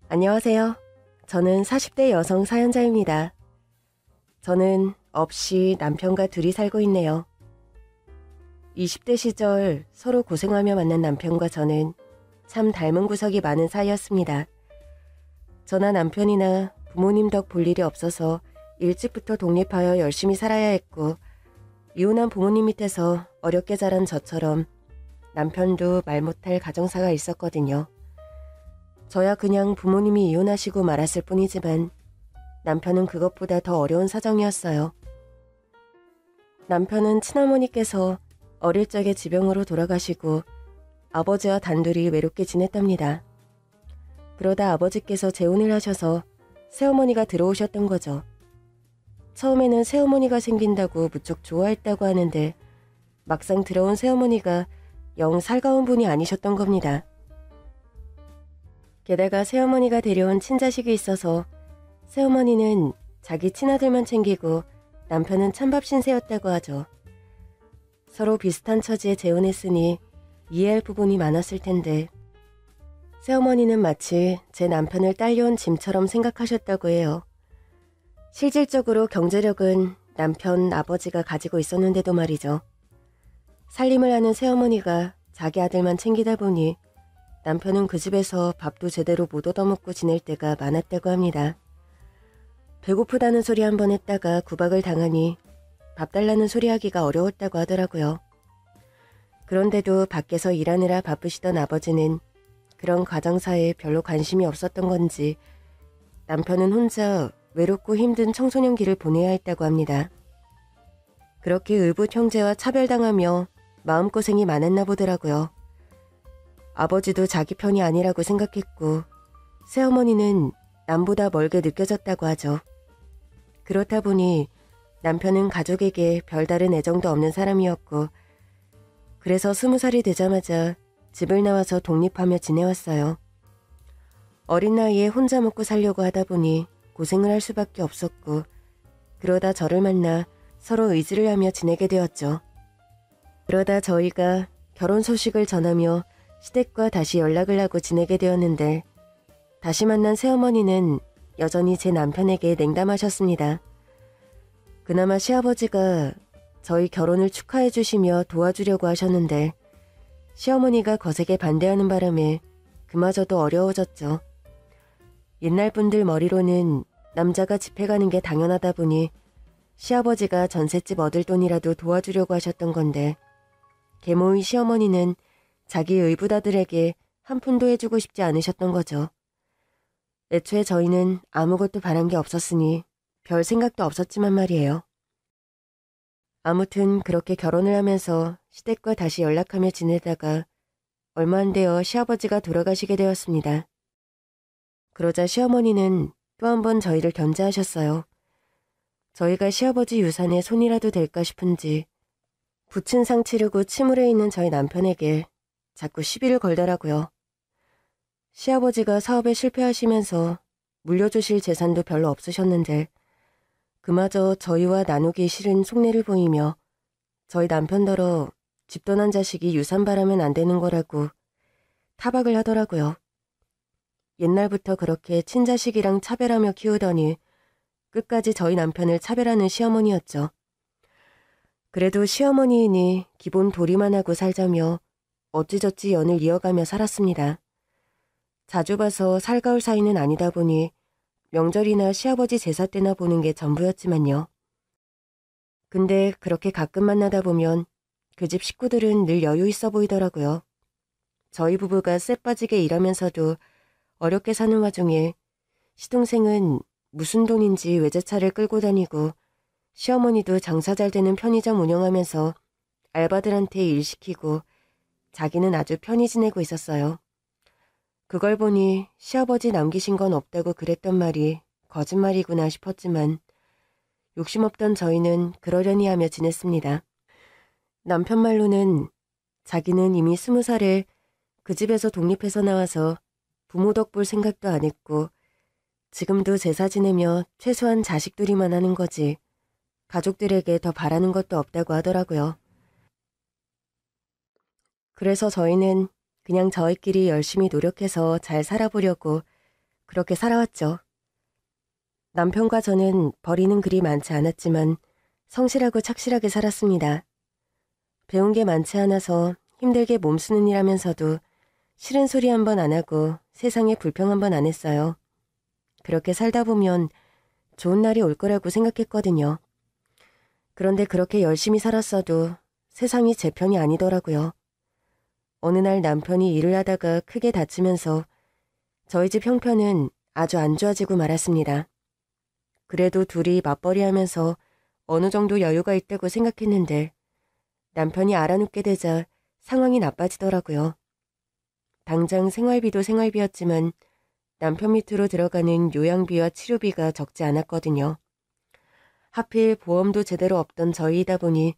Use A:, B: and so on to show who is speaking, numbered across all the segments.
A: 안녕하세요. 저는 40대 여성 사연자입니다. 저는 없이 남편과 둘이 살고 있네요. 20대 시절 서로 고생하며 만난 남편과 저는 참 닮은 구석이 많은 사이였습니다. 저나 남편이나 부모님 덕 볼 일이 없어서 일찍부터 독립하여 열심히 살아야 했고, 이혼한 부모님 밑에서 어렵게 자란 저처럼 남편도 말 못할 가정사가 있었거든요. 저야 그냥 부모님이 이혼하시고 말았을 뿐이지만 남편은 그것보다 더 어려운 사정이었어요. 남편은 친어머니께서 어릴 적에 지병으로 돌아가시고 아버지와 단둘이 외롭게 지냈답니다. 그러다 아버지께서 재혼을 하셔서 새어머니가 들어오셨던 거죠. 처음에는 새어머니가 생긴다고 무척 좋아했다고 하는데 막상 들어온 새어머니가 영 살가운 분이 아니셨던 겁니다. 게다가 새어머니가 데려온 친자식이 있어서 새어머니는 자기 친아들만 챙기고 남편은 찬밥 신세였다고 하죠. 서로 비슷한 처지에 재혼했으니 이해할 부분이 많았을 텐데 새어머니는 마치 제 남편을 딸려온 짐처럼 생각하셨다고 해요. 실질적으로 경제력은 남편 아버지가 가지고 있었는데도 말이죠. 살림을 하는 새어머니가 자기 아들만 챙기다 보니 남편은 그 집에서 밥도 제대로 못 얻어먹고 지낼 때가 많았다고 합니다. 배고프다는 소리 한 번 했다가 구박을 당하니 밥 달라는 소리 하기가 어려웠다고 하더라고요. 그런데도 밖에서 일하느라 바쁘시던 아버지는 그런 가정사에 별로 관심이 없었던 건지 남편은 혼자 외롭고 힘든 청소년기를 보내야 했다고 합니다. 그렇게 의붓 형제와 차별당하며 마음고생이 많았나 보더라고요. 아버지도 자기 편이 아니라고 생각했고 새어머니는 남보다 멀게 느껴졌다고 하죠. 그렇다 보니 남편은 가족에게 별다른 애정도 없는 사람이었고 그래서 20살이 되자마자 집을 나와서 독립하며 지내왔어요. 어린 나이에 혼자 먹고 살려고 하다 보니 고생을 할 수밖에 없었고 그러다 저를 만나 서로 의지를 하며 지내게 되었죠. 그러다 저희가 결혼 소식을 전하며 시댁과 다시 연락을 하고 지내게 되었는데 다시 만난 새어머니는 여전히 제 남편에게 냉담하셨습니다. 그나마 시아버지가 저희 결혼을 축하해 주시며 도와주려고 하셨는데 시어머니가 거세게 반대하는 바람에 그마저도 어려워졌죠. 옛날 분들 머리로는 남자가 집에 가는 게 당연하다 보니 시아버지가 전셋집 얻을 돈이라도 도와주려고 하셨던 건데 계모의 시어머니는 자기 의붓아들에게 한 푼도 해주고 싶지 않으셨던 거죠. 애초에 저희는 아무것도 바란 게 없었으니 별 생각도 없었지만 말이에요. 아무튼 그렇게 결혼을 하면서 시댁과 다시 연락하며 지내다가 얼마 안 되어 시아버지가 돌아가시게 되었습니다. 그러자 시어머니는 또 한 번 저희를 견제하셨어요. 저희가 시아버지 유산에 손이라도 될까 싶은지 부친 상 치르고 침울해 있는 저희 남편에게 자꾸 시비를 걸더라고요. 시아버지가 사업에 실패하시면서 물려주실 재산도 별로 없으셨는데 그마저 저희와 나누기 싫은 속내를 보이며 저희 남편더러 집 떠난 자식이 유산 바라면 안 되는 거라고 타박을 하더라고요. 옛날부터 그렇게 친자식이랑 차별하며 키우더니 끝까지 저희 남편을 차별하는 시어머니였죠. 그래도 시어머니이니 기본 도리만 하고 살자며 어찌저찌 연을 이어가며 살았습니다. 자주 봐서 살가울 사이는 아니다 보니 명절이나 시아버지 제사 때나 보는 게 전부였지만요. 근데 그렇게 가끔 만나다 보면 그 집 식구들은 늘 여유 있어 보이더라고요. 저희 부부가 쎄 빠지게 일하면서도 어렵게 사는 와중에 시동생은 무슨 돈인지 외제차를 끌고 다니고 시어머니도 장사 잘 되는 편의점 운영하면서 알바들한테 일 시키고 자기는 아주 편히 지내고 있었어요. 그걸 보니 시아버지 남기신 건 없다고 그랬던 말이 거짓말이구나 싶었지만 욕심 없던 저희는 그러려니 하며 지냈습니다. 남편 말로는 자기는 이미 20살에 그 집에서 독립해서 나와서 부모 덕 볼 생각도 안 했고 지금도 제사 지내며 최소한 자식들이만 하는 거지 가족들에게 더 바라는 것도 없다고 하더라고요. 그래서 저희는 그냥 저희끼리 열심히 노력해서 잘 살아보려고 그렇게 살아왔죠. 남편과 저는 벌이는 그리 많지 않았지만 성실하고 착실하게 살았습니다. 배운 게 많지 않아서 힘들게 몸쓰는 일 하면서도 싫은 소리 한 번 안 하고 세상에 불평 한 번 안 했어요. 그렇게 살다 보면 좋은 날이 올 거라고 생각했거든요. 그런데 그렇게 열심히 살았어도 세상이 제 편이 아니더라고요. 어느 날 남편이 일을 하다가 크게 다치면서 저희 집 형편은 아주 안 좋아지고 말았습니다. 그래도 둘이 맞벌이하면서 어느 정도 여유가 있다고 생각했는데 남편이 알아눕게 되자 상황이 나빠지더라고요. 당장 생활비도 생활비였지만 남편 밑으로 들어가는 요양비와 치료비가 적지 않았거든요. 하필 보험도 제대로 없던 저희이다 보니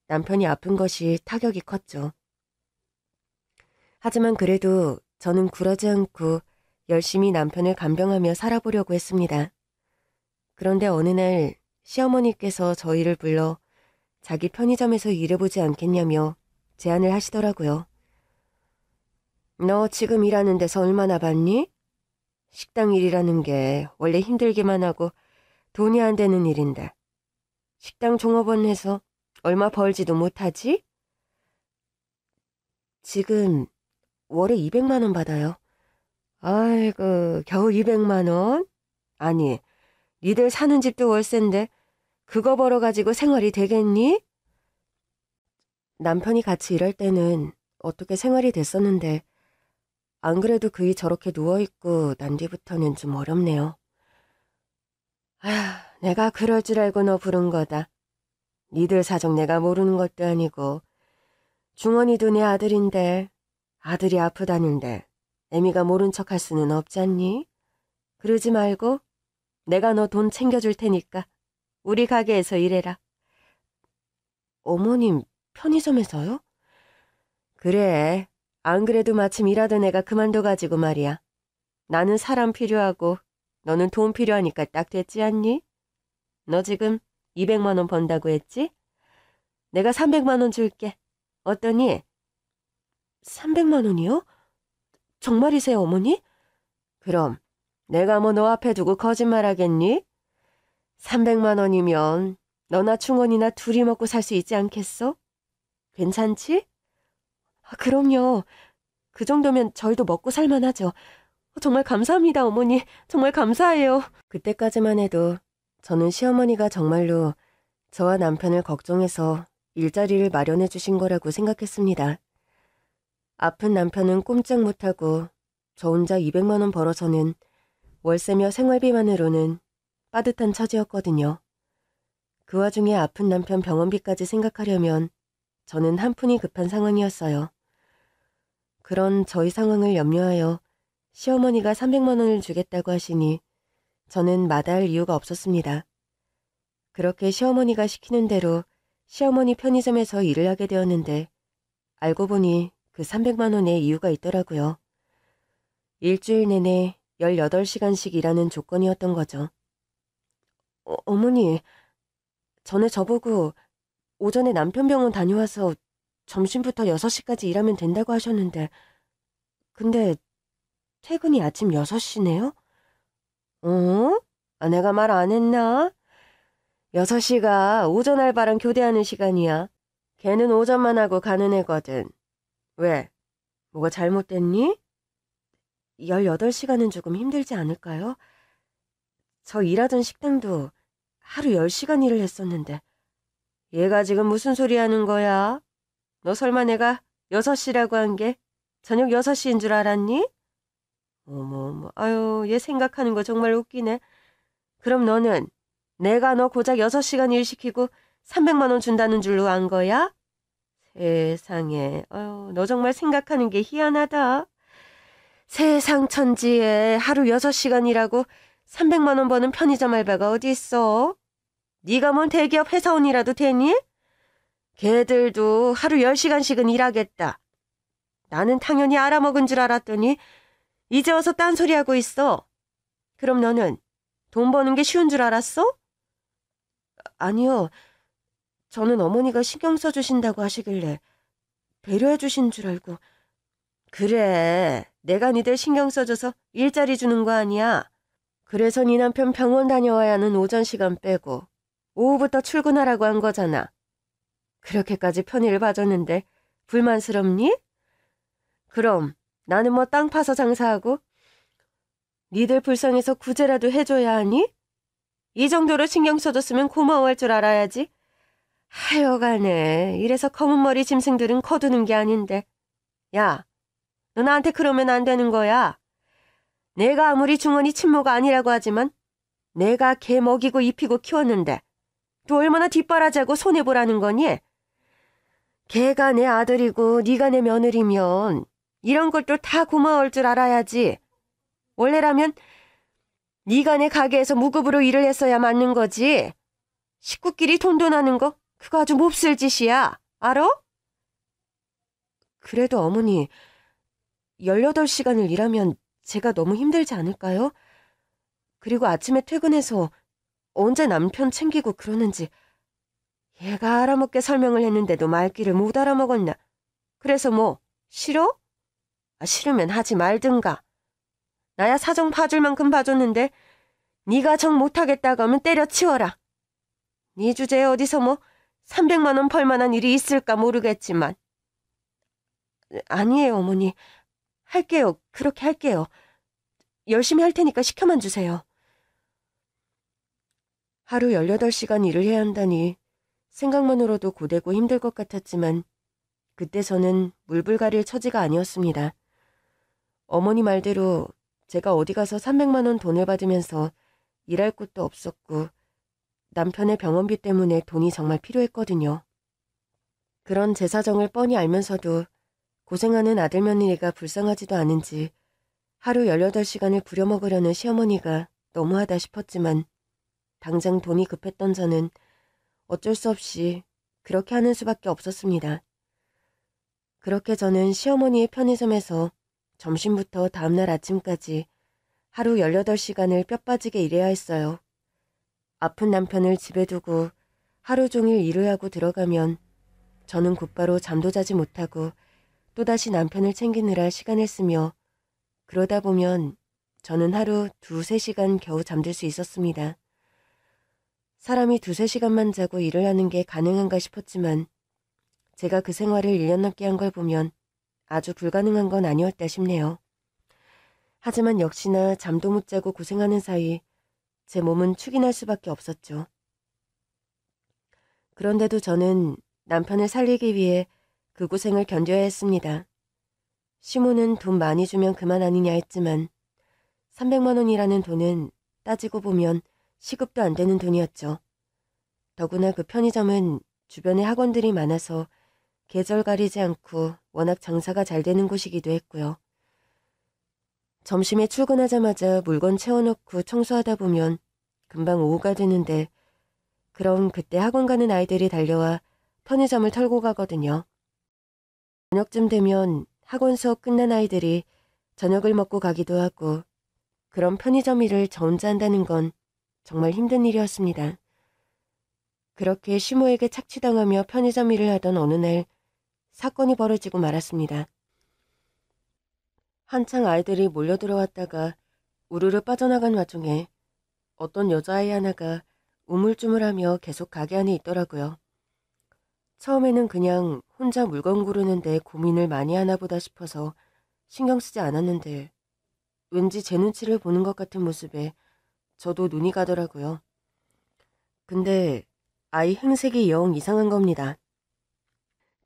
A: 남편이 아픈 것이 타격이 컸죠. 하지만 그래도 저는 굴하지 않고 열심히 남편을 간병하며 살아보려고 했습니다. 그런데 어느 날 시어머니께서 저희를 불러 자기 편의점에서 일해보지 않겠냐며 제안을 하시더라고요. 너 지금 일하는 데서 얼마나 받니? 식당 일이라는 게 원래 힘들기만 하고 돈이 안 되는 일인데 식당 종업원 해서 얼마 벌지도 못하지? 지금 월에 200만 원 받아요. 아이고, 겨우 200만 원? 아니, 니들 사는 집도 월세인데 그거 벌어가지고 생활이 되겠니? 남편이 같이 일할 때는 어떻게 생활이 됐었는데 안 그래도 그이 저렇게 누워있고 난 뒤부터는 좀 어렵네요. 아휴, 내가 그럴 줄 알고 너 부른 거다. 니들 사정 내가 모르는 것도 아니고 중원이도 내 아들인데 아들이 아프다는데 애미가 모른 척 할 수는 없잖니? 그러지 말고 내가 너 돈 챙겨줄 테니까 우리 가게에서 일해라. 어머님 편의점에서요? 그래. 안 그래도 마침 일하던 애가 그만둬가지고 말이야. 나는 사람 필요하고 너는 돈 필요하니까 딱 됐지 않니? 너 지금 200만 원 번다고 했지? 내가 300만 원 줄게. 어떠니? 300만 원이요? 정말이세요, 어머니? 그럼 내가 뭐 너 앞에 두고 거짓말하겠니? 300만 원이면 너나 충원이나 둘이 먹고 살 수 있지 않겠어? 괜찮지? 아, 그럼요. 그 정도면 저희도 먹고 살만하죠. 정말 감사합니다, 어머니. 정말 감사해요. 그때까지만 해도 저는 시어머니가 정말로 저와 남편을 걱정해서 일자리를 마련해 주신 거라고 생각했습니다. 아픈 남편은 꼼짝 못하고 저 혼자 200만 원 벌어서는 월세며 생활비만으로는 빠듯한 처지였거든요. 그 와중에 아픈 남편 병원비까지 생각하려면 저는 한 푼이 급한 상황이었어요. 그런 저희 상황을 염려하여 시어머니가 300만 원을 주겠다고 하시니 저는 마다할 이유가 없었습니다. 그렇게 시어머니가 시키는 대로 시어머니 편의점에서 일을 하게 되었는데 알고 보니 그 300만 원에 이유가 있더라고요. 일주일 내내 18시간씩 일하는 조건이었던 거죠. 어머니, 전에 저보고 오전에 남편 병원 다녀와서 점심부터 6시까지 일하면 된다고 하셨는데 근데 퇴근이 아침 6시네요? 어? 아, 내가 말 안 했나? 6시가 오전 알바랑 교대하는 시간이야. 걔는 오전만 하고 가는 애거든. 왜? 뭐가 잘못됐니? 18시간은 조금 힘들지 않을까요? 저 일하던 식당도 하루 10시간 일을 했었는데 얘가 지금 무슨 소리 하는 거야? 너 설마 내가 6시라고 한 게 저녁 6시인 줄 알았니? 어머, 아유, 얘 생각하는 거 정말 웃기네. 그럼 너는 내가 너 고작 6시간 일 시키고 300만 원 준다는 줄로 안 거야? 세상에, 아유, 너 정말 생각하는 게 희한하다. 세상 천지에 하루 6시간 일하고 300만 원 버는 편의점 알바가 어디 있어? 네가 뭔 대기업 회사원이라도 되니? 걔들도 하루 10시간씩은 일하겠다. 나는 당연히 알아먹은 줄 알았더니 이제 와서 딴소리하고 있어. 그럼 너는 돈 버는 게 쉬운 줄 알았어? 아니요. 저는 어머니가 신경 써주신다고 하시길래 배려해 주신 줄 알고. 그래. 내가 니들 신경 써줘서 일자리 주는 거 아니야. 그래서 네 남편 병원 다녀와야 하는 오전 시간 빼고 오후부터 출근하라고 한 거잖아. 그렇게까지 편의를 봐줬는데 불만스럽니? 그럼 나는 뭐 땅 파서 장사하고 니들 불쌍해서 구제라도 해줘야 하니? 이 정도로 신경 써줬으면 고마워할 줄 알아야지. 하여간에 이래서 검은머리 짐승들은 거두는 게 아닌데. 야, 너 나한테 그러면 안 되는 거야. 내가 아무리 중원이 친모가 아니라고 하지만 내가 개 먹이고 입히고 키웠는데 또 얼마나 뒷바라지하고 손해보라는 거니? 걔가 내 아들이고 네가 내 며느리면 이런 것도 다 고마울 줄 알아야지. 원래라면 네가 내 가게에서 무급으로 일을 했어야 맞는 거지. 식구끼리 돈돈하는 거 그거 아주 몹쓸 짓이야. 알아? 그래도 어머니 18시간을 일하면 제가 너무 힘들지 않을까요? 그리고 아침에 퇴근해서 언제 남편 챙기고 그러는지 얘가 알아먹게 설명을 했는데도 말귀를 못 알아먹었나. 그래서 뭐 싫어? 싫으면 하지 말든가. 나야 사정 봐줄 만큼 봐줬는데 네가 정 못하겠다고 하면 때려치워라. 네 주제에 어디서 뭐 300만 원 벌만한 일이 있을까 모르겠지만. 아니에요, 어머니. 할게요. 그렇게 할게요. 열심히 할 테니까 시켜만 주세요. 하루 18시간 일을 해야 한다니 생각만으로도 고되고 힘들 것 같았지만 그때 저는 물불가릴 처지가 아니었습니다. 어머니 말대로 제가 어디 가서 300만 원 돈을 받으면서 일할 곳도 없었고 남편의 병원비 때문에 돈이 정말 필요했거든요. 그런 제 사정을 뻔히 알면서도 고생하는 아들 며느리가 불쌍하지도 않은지 하루 18시간을 부려먹으려는 시어머니가 너무하다 싶었지만 당장 돈이 급했던 저는 어쩔 수 없이 그렇게 하는 수밖에 없었습니다. 그렇게 저는 시어머니의 편의점에서 점심부터 다음날 아침까지 하루 18시간을 뼈 빠지게 일해야 했어요. 아픈 남편을 집에 두고 하루 종일 일을 하고 들어가면 저는 곧바로 잠도 자지 못하고 또다시 남편을 챙기느라 시간을 쓰며 그러다 보면 저는 하루 2~3시간 겨우 잠들 수 있었습니다. 사람이 2~3시간만 자고 일을 하는 게 가능한가 싶었지만 제가 그 생활을 1년 넘게 한 걸 보면 아주 불가능한 건 아니었다 싶네요. 하지만 역시나 잠도 못 자고 고생하는 사이 제 몸은 축이 날 수밖에 없었죠. 그런데도 저는 남편을 살리기 위해 그 고생을 견뎌야 했습니다. 시모는 돈 많이 주면 그만 아니냐 했지만 300만 원이라는 돈은 따지고 보면 시급도 안 되는 돈이었죠. 더구나 그 편의점은 주변에 학원들이 많아서 계절 가리지 않고 워낙 장사가 잘 되는 곳이기도 했고요. 점심에 출근하자마자 물건 채워넣고 청소하다 보면 금방 오후가 되는데 그럼 그때 학원 가는 아이들이 달려와 편의점을 털고 가거든요. 저녁쯤 되면 학원 수업 끝난 아이들이 저녁을 먹고 가기도 하고 그런 편의점 일을 저 혼자 한다는 건 정말 힘든 일이었습니다. 그렇게 시모에게 착취당하며 편의점 일을 하던 어느 날 사건이 벌어지고 말았습니다. 한창 아이들이 몰려 들어왔다가 우르르 빠져나간 와중에 어떤 여자아이 하나가 우물쭈물하며 계속 가게 안에 있더라고요. 처음에는 그냥 혼자 물건 고르는데 고민을 많이 하나 보다 싶어서 신경 쓰지 않았는데 왠지 제 눈치를 보는 것 같은 모습에 저도 눈이 가더라고요. 근데 아이 행색이 영 이상한 겁니다.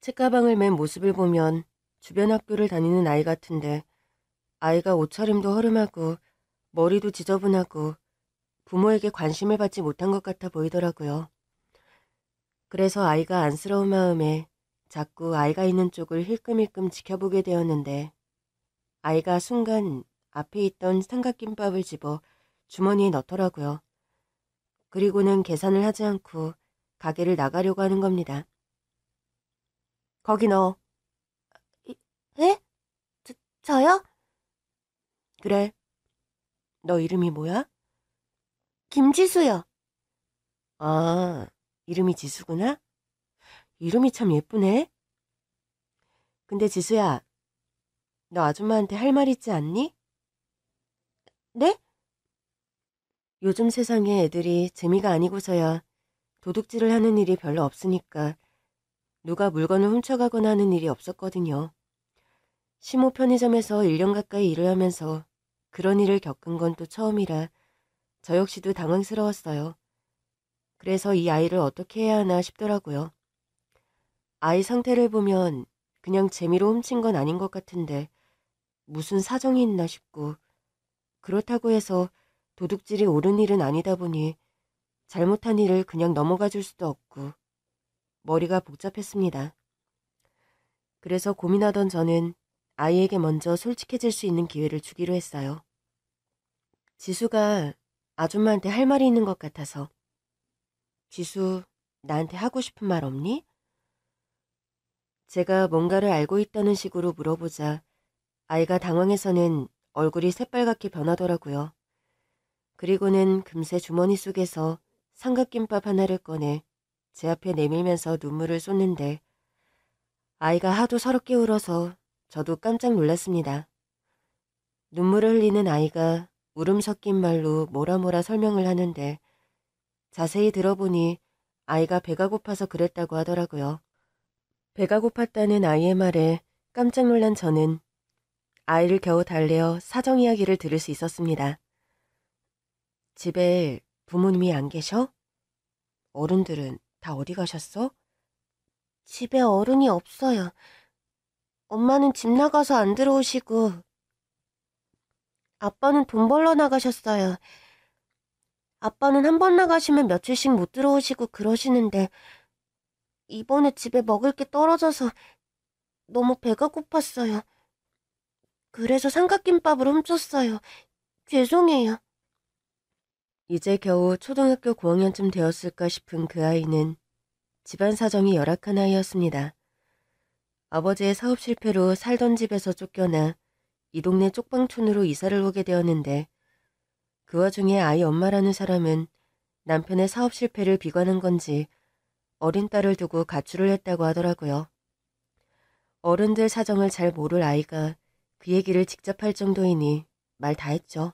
A: 책가방을 맨 모습을 보면 주변 학교를 다니는 아이 같은데 아이가 옷차림도 허름하고 머리도 지저분하고 부모에게 관심을 받지 못한 것 같아 보이더라고요. 그래서 아이가 안쓰러운 마음에 자꾸 아이가 있는 쪽을 힐끔힐끔 지켜보게 되었는데 아이가 순간 앞에 있던 삼각김밥을 집어 주머니에 넣더라고요. 그리고는 계산을 하지 않고 가게를 나가려고 하는 겁니다. 거기 넣어.
B: 예? 저요?
A: 그래. 너 이름이 뭐야?
B: 김지수요.
A: 아, 이름이 지수구나? 이름이 참 예쁘네. 근데 지수야, 너 아줌마한테 할 말 있지 않니?
B: 네?
A: 요즘 세상에 애들이 재미가 아니고서야 도둑질을 하는 일이 별로 없으니까 누가 물건을 훔쳐가거나 하는 일이 없었거든요. 시모 편의점에서 1년 가까이 일을 하면서 그런 일을 겪은 건 또 처음이라 저 역시도 당황스러웠어요. 그래서 이 아이를 어떻게 해야 하나 싶더라고요. 아이 상태를 보면 그냥 재미로 훔친 건 아닌 것 같은데 무슨 사정이 있나 싶고, 그렇다고 해서 도둑질이 옳은 일은 아니다 보니 잘못한 일을 그냥 넘어가 줄 수도 없고 머리가 복잡했습니다. 그래서 고민하던 저는 아이에게 먼저 솔직해질 수 있는 기회를 주기로 했어요. 지수가 아줌마한테 할 말이 있는 것 같아서. 지수, 나한테 하고 싶은 말 없니? 제가 뭔가를 알고 있다는 식으로 물어보자 아이가 당황해서는 얼굴이 새빨갛게 변하더라고요. 그리고는 금세 주머니 속에서 삼각김밥 하나를 꺼내 제 앞에 내밀면서 눈물을 쏟는데 아이가 하도 서럽게 울어서 저도 깜짝 놀랐습니다. 눈물을 흘리는 아이가 울음 섞인 말로 뭐라 설명을 하는데 자세히 들어보니 아이가 배가 고파서 그랬다고 하더라고요. 배가 고팠다는 아이의 말에 깜짝 놀란 저는 아이를 겨우 달래어 사정 이야기를 들을 수 있었습니다. 집에 부모님이 안 계셔? 어른들은 다 어디 가셨어?
B: 집에 어른이 없어요. 엄마는 집 나가서 안 들어오시고, 아빠는 돈 벌러 나가셨어요. 아빠는 한 번 나가시면 며칠씩 못 들어오시고 그러시는데, 이번에 집에 먹을 게 떨어져서 너무 배가 고팠어요. 그래서 삼각김밥을 훔쳤어요. 죄송해요.
A: 이제 겨우 초등학교 고학년쯤 되었을까 싶은 그 아이는 집안 사정이 열악한 아이였습니다. 아버지의 사업 실패로 살던 집에서 쫓겨나 이 동네 쪽방촌으로 이사를 오게 되었는데 그 와중에 아이 엄마라는 사람은 남편의 사업 실패를 비관한 건지 어린 딸을 두고 가출을 했다고 하더라고요. 어른들 사정을 잘 모를 아이가 그 얘기를 직접 할 정도이니 말 다 했죠.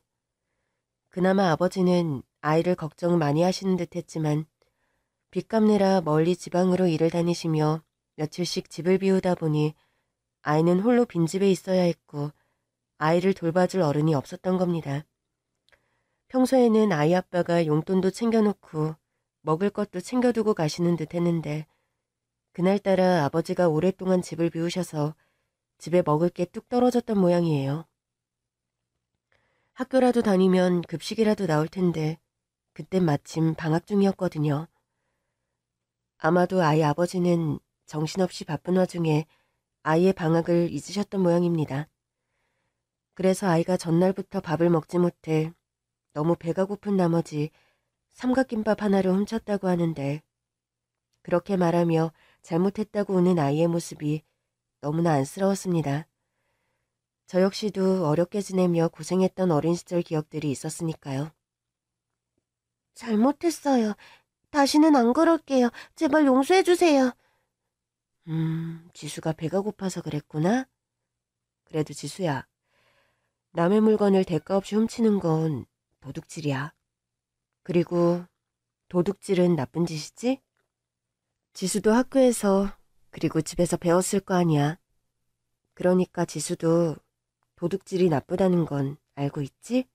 A: 그나마 아버지는 아이를 걱정 많이 하시는 듯 했지만 빚 갚느라 멀리 지방으로 일을 다니시며 며칠씩 집을 비우다 보니 아이는 홀로 빈집에 있어야 했고 아이를 돌봐줄 어른이 없었던 겁니다. 평소에는 아이 아빠가 용돈도 챙겨놓고 먹을 것도 챙겨두고 가시는 듯 했는데 그날따라 아버지가 오랫동안 집을 비우셔서 집에 먹을 게 뚝 떨어졌던 모양이에요. 학교라도 다니면 급식이라도 나올 텐데 그땐 마침 방학 중이었거든요. 아마도 아이 아버지는 정신없이 바쁜 와중에 아이의 방학을 잊으셨던 모양입니다. 그래서 아이가 전날부터 밥을 먹지 못해 너무 배가 고픈 나머지 삼각김밥 하나를 훔쳤다고 하는데 그렇게 말하며 잘못했다고 우는 아이의 모습이 너무나 안쓰러웠습니다. 저 역시도 어렵게 지내며 고생했던 어린 시절 기억들이 있었으니까요.
B: 잘못했어요. 다시는 안 그럴게요. 제발 용서해주세요.
A: 지수가 배가 고파서 그랬구나? 그래도 지수야, 남의 물건을 대가 없이 훔치는 건 도둑질이야. 그리고 도둑질은 나쁜 짓이지? 지수도 학교에서 그리고 집에서 배웠을 거 아니야. 그러니까 지수도 도둑질이 나쁘다는 건 알고 있지?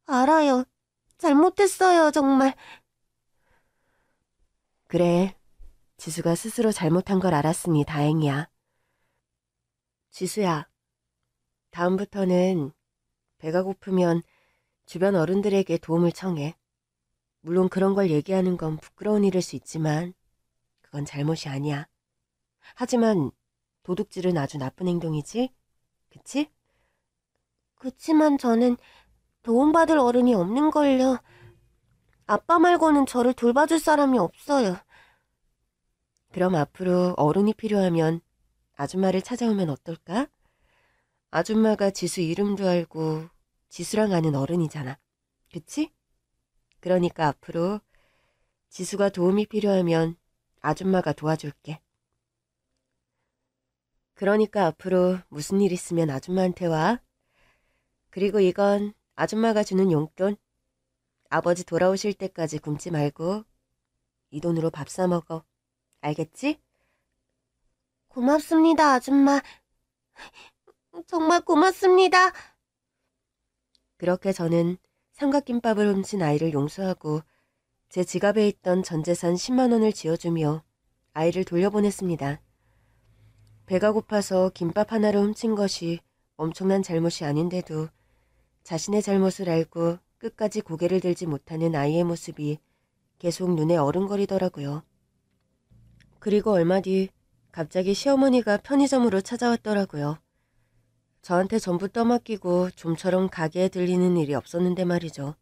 B: 알아요. 잘못했어요, 정말.
A: 그래, 지수가 스스로 잘못한 걸 알았으니 다행이야. 지수야, 다음부터는 배가 고프면 주변 어른들에게 도움을 청해. 물론 그런 걸 얘기하는 건 부끄러운 일일 수 있지만 그건 잘못이 아니야. 하지만 도둑질은 아주 나쁜 행동이지? 그치?
B: 그치만 저는 도움받을 어른이 없는걸요. 아빠 말고는 저를 돌봐줄 사람이 없어요.
A: 그럼 앞으로 어른이 필요하면 아줌마를 찾아오면 어떨까? 아줌마가 지수 이름도 알고 지수랑 아는 어른이잖아. 그치? 그러니까 앞으로 지수가 도움이 필요하면 아줌마가 도와줄게. 그러니까 앞으로 무슨 일 있으면 아줌마한테 와. 그리고 이건 아줌마가 주는 용돈. 아버지 돌아오실 때까지 굶지 말고 이 돈으로 밥 사 먹어. 알겠지?
B: 고맙습니다, 아줌마. 정말 고맙습니다.
A: 그렇게 저는 삼각김밥을 훔친 아이를 용서하고 제 지갑에 있던 전 재산 10만 원을 지어주며 아이를 돌려보냈습니다. 배가 고파서 김밥 하나를 훔친 것이 엄청난 잘못이 아닌데도 자신의 잘못을 알고 끝까지 고개를 들지 못하는 아이의 모습이 계속 눈에 어른거리더라고요. 그리고 얼마 뒤 갑자기 시어머니가 편의점으로 찾아왔더라고요. 저한테 전부 떠맡기고 좀처럼 가게에 들리는 일이 없었는데 말이죠.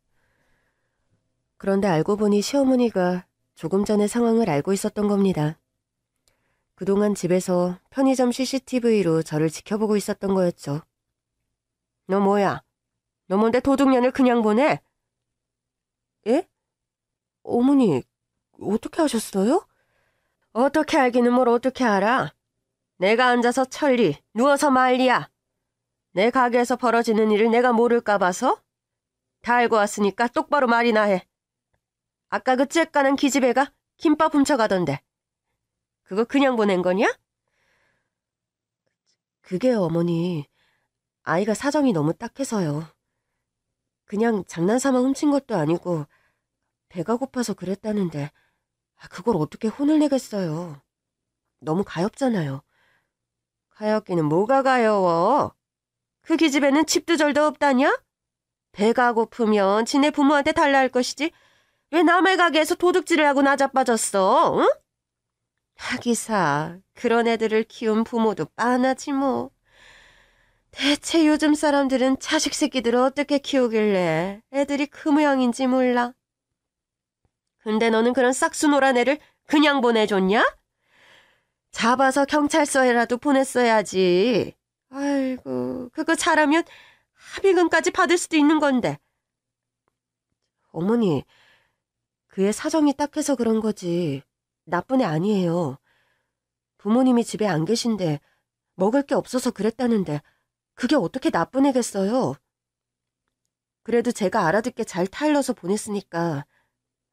A: 그런데 알고 보니 시어머니가 조금 전에 상황을 알고 있었던 겁니다. 그동안 집에서 편의점 CCTV로 저를 지켜보고 있었던 거였죠. 너 뭐야? 너 뭔데 도둑년을 그냥 보내? 예? 어머니, 어떻게 하셨어요? 어떻게 알기는 뭘 어떻게 알아? 내가 앉아서 천리, 누워서 말리야. 내 가게에서 벌어지는 일을 내가 모를까 봐서? 다 알고 왔으니까 똑바로 말이나 해. 아까 그 쬐까는 기집애가 김밥 훔쳐가던데. 그거 그냥 보낸 거냐? 그게 어머니, 아이가 사정이 너무 딱해서요. 그냥 장난삼아 훔친 것도 아니고 배가 고파서 그랬다는데 그걸 어떻게 혼을 내겠어요. 너무 가엾잖아요. 가엾기는 뭐가 가여워. 그 기집애는 집도 절도 없다냐? 배가 고프면 지네 부모한테 달라 할 것이지 왜 남의 가게에서 도둑질을 하고 나자빠졌어? 응? 하기사 그런 애들을 키운 부모도 빤하지 뭐. 대체 요즘 사람들은 자식 새끼들을 어떻게 키우길래 애들이 그 모양인지 몰라. 근데 너는 그런 싹수노란 애를 그냥 보내줬냐? 잡아서 경찰서에라도 보냈어야지. 아이고, 그거 잘하면 합의금까지 받을 수도 있는 건데. 어머니, 그의 사정이 딱해서 그런 거지. 나쁜 애 아니에요. 부모님이 집에 안 계신데 먹을 게 없어서 그랬다는데 그게 어떻게 나쁜 애겠어요? 그래도 제가 알아듣게 잘 타일러서 보냈으니까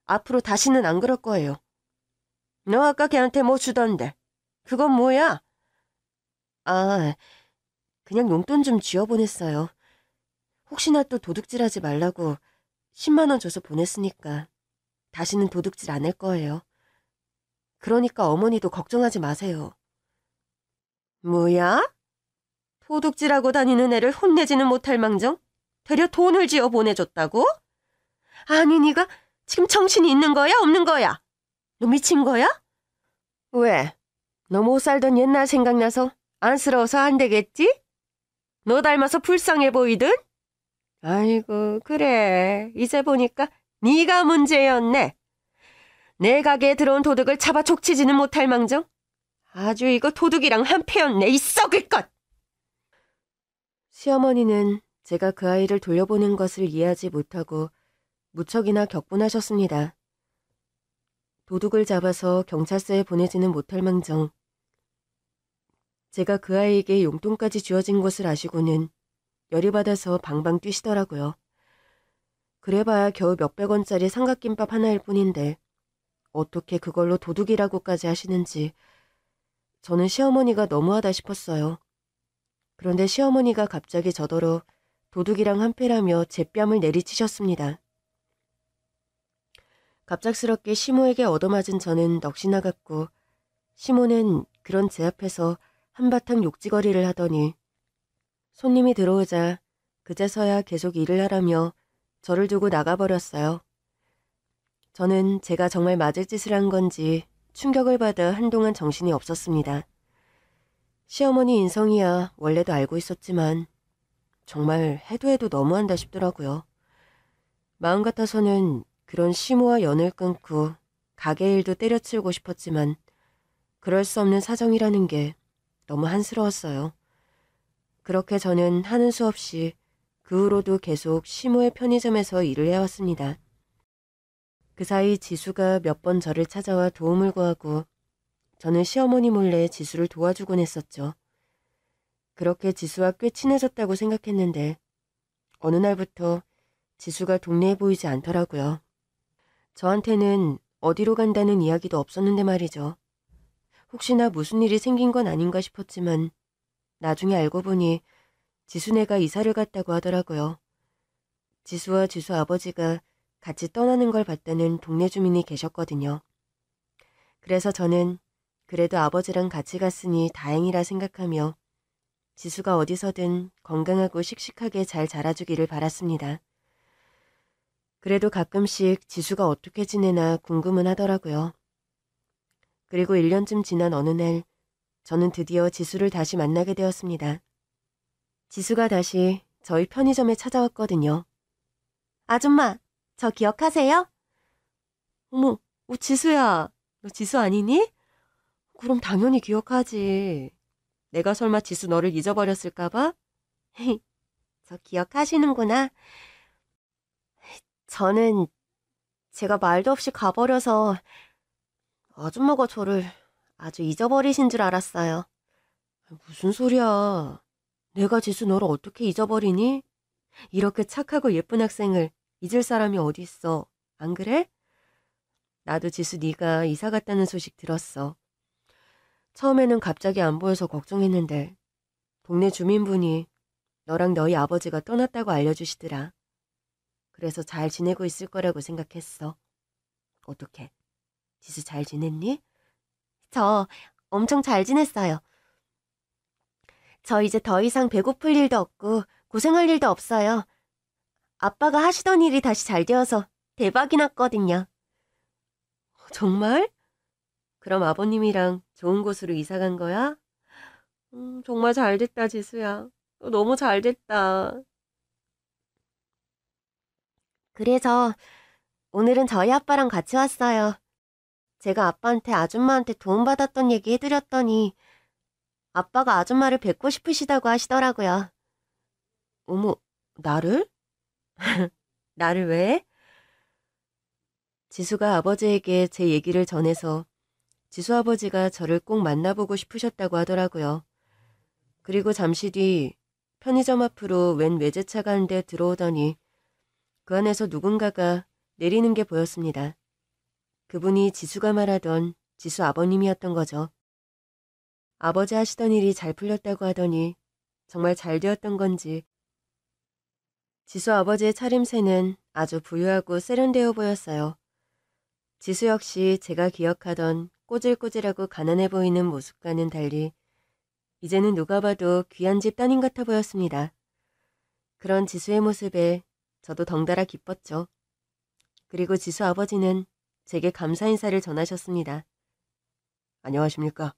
A: 앞으로 다시는 안 그럴 거예요. 너 아까 걔한테 뭐 주던데. 그건 뭐야? 아, 그냥 용돈 좀 쥐어 보냈어요. 혹시나 또 도둑질하지 말라고 10만 원 줘서 보냈으니까 다시는 도둑질 안 할 거예요. 그러니까 어머니도 걱정하지 마세요. 뭐야? 도둑질하고 다니는 애를 혼내지는 못할 망정 되려 돈을 쥐어 보내줬다고? 아니 네가 지금 정신이 있는 거야 없는 거야? 너 미친 거야? 왜? 너 못 살던 옛날 생각나서 안쓰러워서 안 되겠지? 너 닮아서 불쌍해 보이든? 아이고 그래 이제 보니까 네가 문제였네. 내 가게에 들어온 도둑을 잡아 족치지는 못할 망정 아주 이거 도둑이랑 한패였네 이 썩을 것. 시어머니는 제가 그 아이를 돌려보낸 것을 이해하지 못하고 무척이나 격분하셨습니다. 도둑을 잡아서 경찰서에 보내지는 못할 망정 제가 그 아이에게 용돈까지 주어진 것을 아시고는 열이 받아서 방방 뛰시더라고요. 그래봐야 겨우 몇백 원짜리 삼각김밥 하나일 뿐인데 어떻게 그걸로 도둑이라고까지 하시는지 저는 시어머니가 너무하다 싶었어요. 그런데 시어머니가 갑자기 저더러 도둑이랑 한패라며 제 뺨을 내리치셨습니다. 갑작스럽게 시모에게 얻어맞은 저는 넋이 나갔고 시모는 그런 제 앞에서 한바탕 욕지거리를 하더니 손님이 들어오자 그제서야 계속 일을 하라며 저를 두고 나가버렸어요. 저는 제가 정말 맞을 짓을 한 건지 충격을 받아 한동안 정신이 없었습니다. 시어머니 인성이야 원래도 알고 있었지만 정말 해도 너무한다 싶더라고요. 마음 같아서는 그런 시모와 연을 끊고 가게 일도 때려치우고 싶었지만 그럴 수 없는 사정이라는 게 너무 한스러웠어요. 그렇게 저는 하는 수 없이 그 후로도 계속 시모의 편의점에서 일을 해왔습니다. 그 사이 지수가 몇 번 저를 찾아와 도움을 구하고 저는 시어머니 몰래 지수를 도와주곤 했었죠. 그렇게 지수와 꽤 친해졌다고 생각했는데 어느 날부터 지수가 동네에 보이지 않더라고요. 저한테는 어디로 간다는 이야기도 없었는데 말이죠. 혹시나 무슨 일이 생긴 건 아닌가 싶었지만 나중에 알고 보니 지수네가 이사를 갔다고 하더라고요. 지수와 지수 아버지가 같이 떠나는 걸 봤다는 동네 주민이 계셨거든요. 그래서 저는 그래도 아버지랑 같이 갔으니 다행이라 생각하며 지수가 어디서든 건강하고 씩씩하게 잘 자라주기를 바랐습니다. 그래도 가끔씩 지수가 어떻게 지내나 궁금은 하더라고요. 그리고 1년쯤 지난 어느 날 저는 드디어 지수를 다시 만나게 되었습니다. 지수가 다시 저희 편의점에 찾아왔거든요.
B: 아줌마, 저 기억하세요?
A: 어머, 지수야. 너 지수 아니니? 그럼 당연히 기억하지. 내가 설마 지수 너를 잊어버렸을까봐?
B: 저 기억하시는구나. 저는 제가 말도 없이 가버려서 아줌마가 저를 아주 잊어버리신 줄 알았어요.
A: 무슨 소리야. 내가 지수 너를 어떻게 잊어버리니? 이렇게 착하고 예쁜 학생을 잊을 사람이 어디 있어. 안 그래? 나도 지수 네가 이사 갔다는 소식 들었어. 처음에는 갑자기 안 보여서 걱정했는데 동네 주민분이 너랑 너희 아버지가 떠났다고 알려주시더라. 그래서 잘 지내고 있을 거라고 생각했어. 어떡해? 지수 잘 지냈니?
B: 저 엄청 잘 지냈어요. 저 이제 더 이상 배고플 일도 없고 고생할 일도 없어요. 아빠가 하시던 일이 다시 잘 되어서 대박이 났거든요.
A: 정말? 그럼 아버님이랑 좋은 곳으로 이사 간 거야? 정말 잘 됐다, 지수야. 너 너무 잘 됐다.
B: 그래서 오늘은 저희 아빠랑 같이 왔어요. 제가 아빠한테 아줌마한테 도움받았던 얘기 해드렸더니 아빠가 아줌마를 뵙고 싶으시다고 하시더라고요.
A: 어머, 나를? 나를 왜? 지수가 아버지에게 제 얘기를 전해서 지수 아버지가 저를 꼭 만나보고 싶으셨다고 하더라고요. 그리고 잠시 뒤 편의점 앞으로 웬 외제차가 한 대 들어오더니 그 안에서 누군가가 내리는 게 보였습니다. 그분이 지수가 말하던 지수 아버님이었던 거죠. 아버지 하시던 일이 잘 풀렸다고 하더니 정말 잘 되었던 건지 지수 아버지의 차림새는 아주 부유하고 세련되어 보였어요. 지수 역시 제가 기억하던 꼬질꼬질하고 가난해 보이는 모습과는 달리 이제는 누가 봐도 귀한 집 따님 같아 보였습니다. 그런 지수의 모습에 저도 덩달아 기뻤죠. 그리고 지수 아버지는 제게 감사 인사를 전하셨습니다. 안녕하십니까?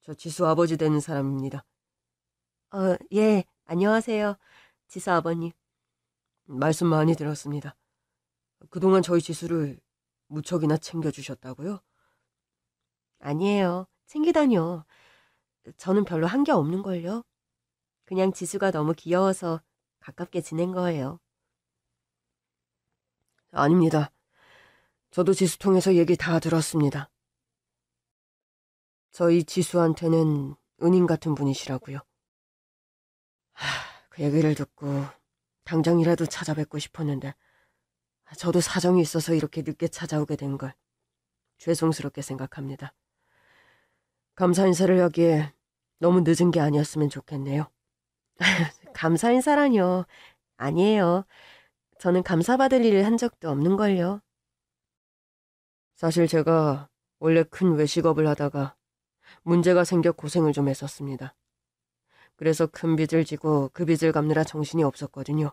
A: 저 지수 아버지 되는 사람입니다. 예, 안녕하세요. 지수 아버님. 말씀 많이 들었습니다. 그동안 저희 지수를 무척이나 챙겨주셨다고요? 아니에요. 챙기다뇨. 저는 별로 한 게 없는걸요. 그냥 지수가 너무 귀여워서 가깝게 지낸 거예요. 아닙니다. 저도 지수 통해서 얘기 다 들었습니다. 저희 지수한테는 은인 같은 분이시라고요. 그 얘기를 듣고 당장이라도 찾아뵙고 싶었는데 저도 사정이 있어서 이렇게 늦게 찾아오게 된 걸 죄송스럽게 생각합니다. 감사 인사를 하기에 너무 늦은 게 아니었으면 좋겠네요. 감사 인사라뇨. 아니에요. 저는 감사받을 일을 한 적도 없는걸요. 사실 제가 원래 큰 외식업을 하다가 문제가 생겨 고생을 좀 했었습니다. 그래서 큰 빚을 지고 그 빚을 갚느라 정신이 없었거든요.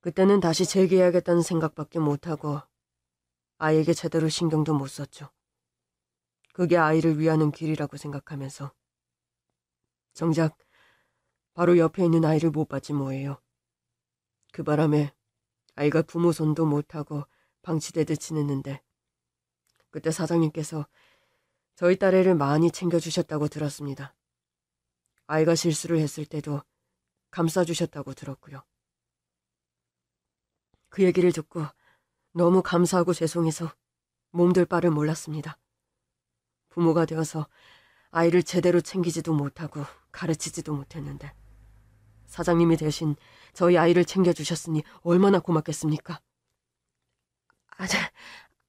A: 그때는 다시 재기해야겠다는 생각밖에 못하고 아이에게 제대로 신경도 못 썼죠. 그게 아이를 위하는 길이라고 생각하면서 정작 바로 옆에 있는 아이를 못 봤지 뭐예요. 그 바람에 아이가 부모 손도 못하고 방치되듯 지냈는데 그때 사장님께서 저희 딸애를 많이 챙겨주셨다고 들었습니다. 아이가 실수를 했을 때도 감싸주셨다고 들었고요. 그 얘기를 듣고 너무 감사하고 죄송해서 몸둘 바를 몰랐습니다. 부모가 되어서 아이를 제대로 챙기지도 못하고 가르치지도 못했는데 사장님이 대신 저희 아이를 챙겨주셨으니 얼마나 고맙겠습니까?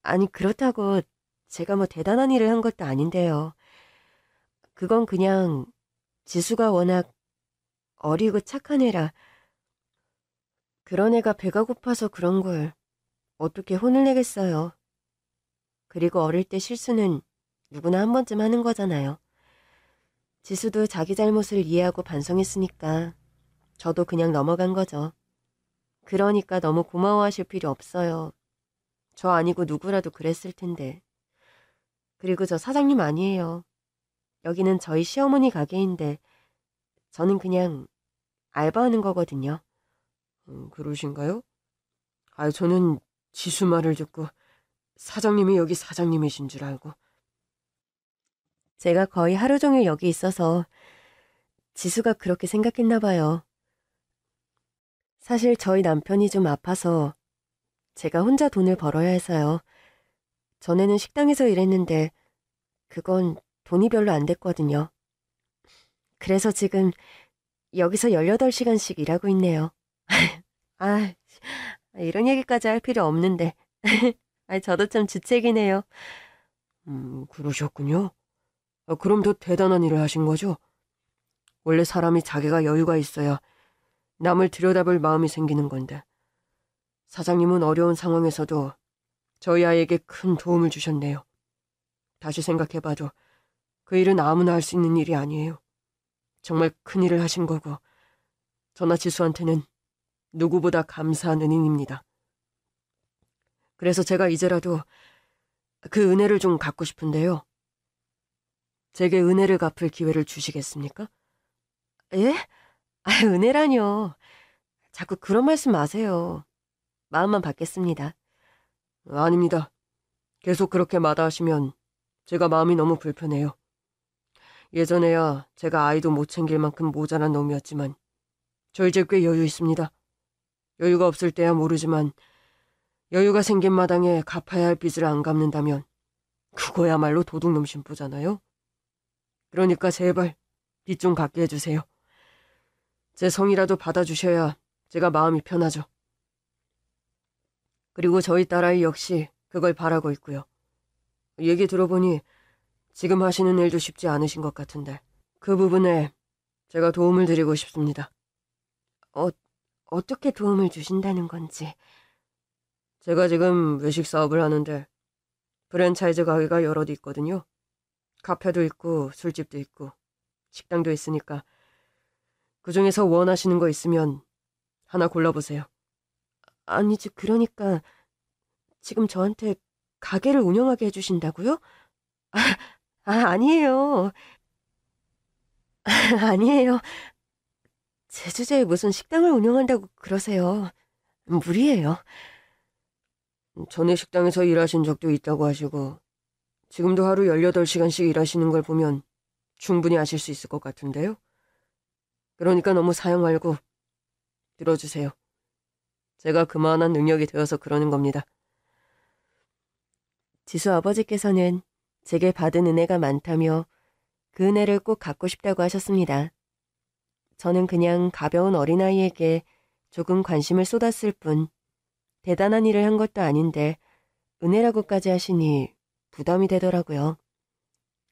A: 아니 그렇다고 제가 뭐 대단한 일을 한 것도 아닌데요. 그건 그냥 지수가 워낙 어리고 착한 애라 그런 애가 배가 고파서 그런 걸 어떻게 혼을 내겠어요. 그리고 어릴 때 실수는 누구나 한 번쯤 하는 거잖아요. 지수도 자기 잘못을 이해하고 반성했으니까 저도 그냥 넘어간 거죠. 그러니까 너무 고마워하실 필요 없어요. 저 아니고 누구라도 그랬을 텐데. 그리고 저 사장님 아니에요. 여기는 저희 시어머니 가게인데 저는 그냥 알바하는 거거든요. 그러신가요? 저는 지수 말을 듣고 사장님이 여기 사장님이신 줄 알고. 제가 거의 하루 종일 여기 있어서 지수가 그렇게 생각했나 봐요. 사실 저희 남편이 좀 아파서 제가 혼자 돈을 벌어야 해서요. 전에는 식당에서 일했는데 그건 돈이 별로 안 됐거든요. 그래서 지금 여기서 18시간씩 일하고 있네요. 아, 이런 얘기까지 할 필요 없는데. 저도 참 주책이네요. 그러셨군요. 그럼 더 대단한 일을 하신 거죠? 원래 사람이 자기가 여유가 있어야 남을 들여다볼 마음이 생기는 건데 사장님은 어려운 상황에서도 저희 아이에게 큰 도움을 주셨네요. 다시 생각해봐도 그 일은 아무나 할 수 있는 일이 아니에요. 정말 큰 일을 하신 거고 저나 지수한테는 누구보다 감사한 은인입니다. 그래서 제가 이제라도 그 은혜를 좀 갚고 싶은데요. 제게 은혜를 갚을 기회를 주시겠습니까? 예? 은혜라뇨. 자꾸 그런 말씀 마세요. 마음만 받겠습니다. 아닙니다. 계속 그렇게 마다하시면 제가 마음이 너무 불편해요. 예전에야 제가 아이도 못 챙길 만큼 모자란 놈이었지만 저 이제 꽤 여유 있습니다. 여유가 없을 때야 모르지만 여유가 생긴 마당에 갚아야 할 빚을 안 갚는다면 그거야말로 도둑놈 심부잖아요. 그러니까 제발 빚 좀 갚게 해주세요. 제 성이라도 받아주셔야 제가 마음이 편하죠. 그리고 저희 딸아이 역시 그걸 바라고 있고요. 얘기 들어보니 지금 하시는 일도 쉽지 않으신 것 같은데 그 부분에 제가 도움을 드리고 싶습니다. 어떻게 도움을 주신다는 건지. 제가 지금 외식 사업을 하는데 프랜차이즈 가게가 여럿 있거든요. 카페도 있고 술집도 있고 식당도 있으니까 그중에서 원하시는 거 있으면 하나 골라보세요. 아니지, 그러니까 지금 저한테 가게를 운영하게 해주신다고요? 아니에요. 아니에요. 제 주제에 무슨 식당을 운영한다고 그러세요. 무리예요. 전에 식당에서 일하신 적도 있다고 하시고 지금도 하루 18시간씩 일하시는 걸 보면 충분히 아실 수 있을 것 같은데요. 그러니까 너무 사양 말고 들어주세요. 제가 그만한 능력이 되어서 그러는 겁니다. 지수 아버지께서는 제게 받은 은혜가 많다며 그 은혜를 꼭 갚고 싶다고 하셨습니다. 저는 그냥 가벼운 어린아이에게 조금 관심을 쏟았을 뿐 대단한 일을 한 것도 아닌데 은혜라고까지 하시니 부담이 되더라고요.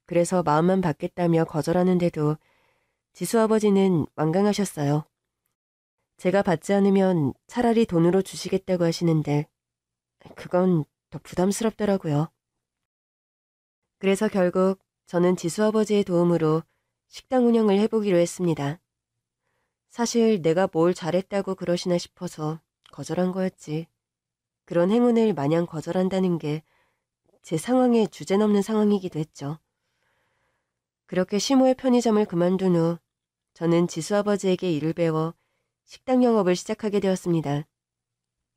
A: 그래서 마음만 받겠다며 거절하는데도 지수 아버지는 완강하셨어요. 제가 받지 않으면 차라리 돈으로 주시겠다고 하시는데 그건 더 부담스럽더라고요. 그래서 결국 저는 지수 아버지의 도움으로 식당 운영을 해보기로 했습니다. 사실 내가 뭘 잘했다고 그러시나 싶어서 거절한 거였지. 그런 행운을 마냥 거절한다는 게 제 상황에 주제넘는 상황이기도 했죠. 그렇게 시모의 편의점을 그만둔 후 저는 지수 아버지에게 일을 배워 식당 영업을 시작하게 되었습니다.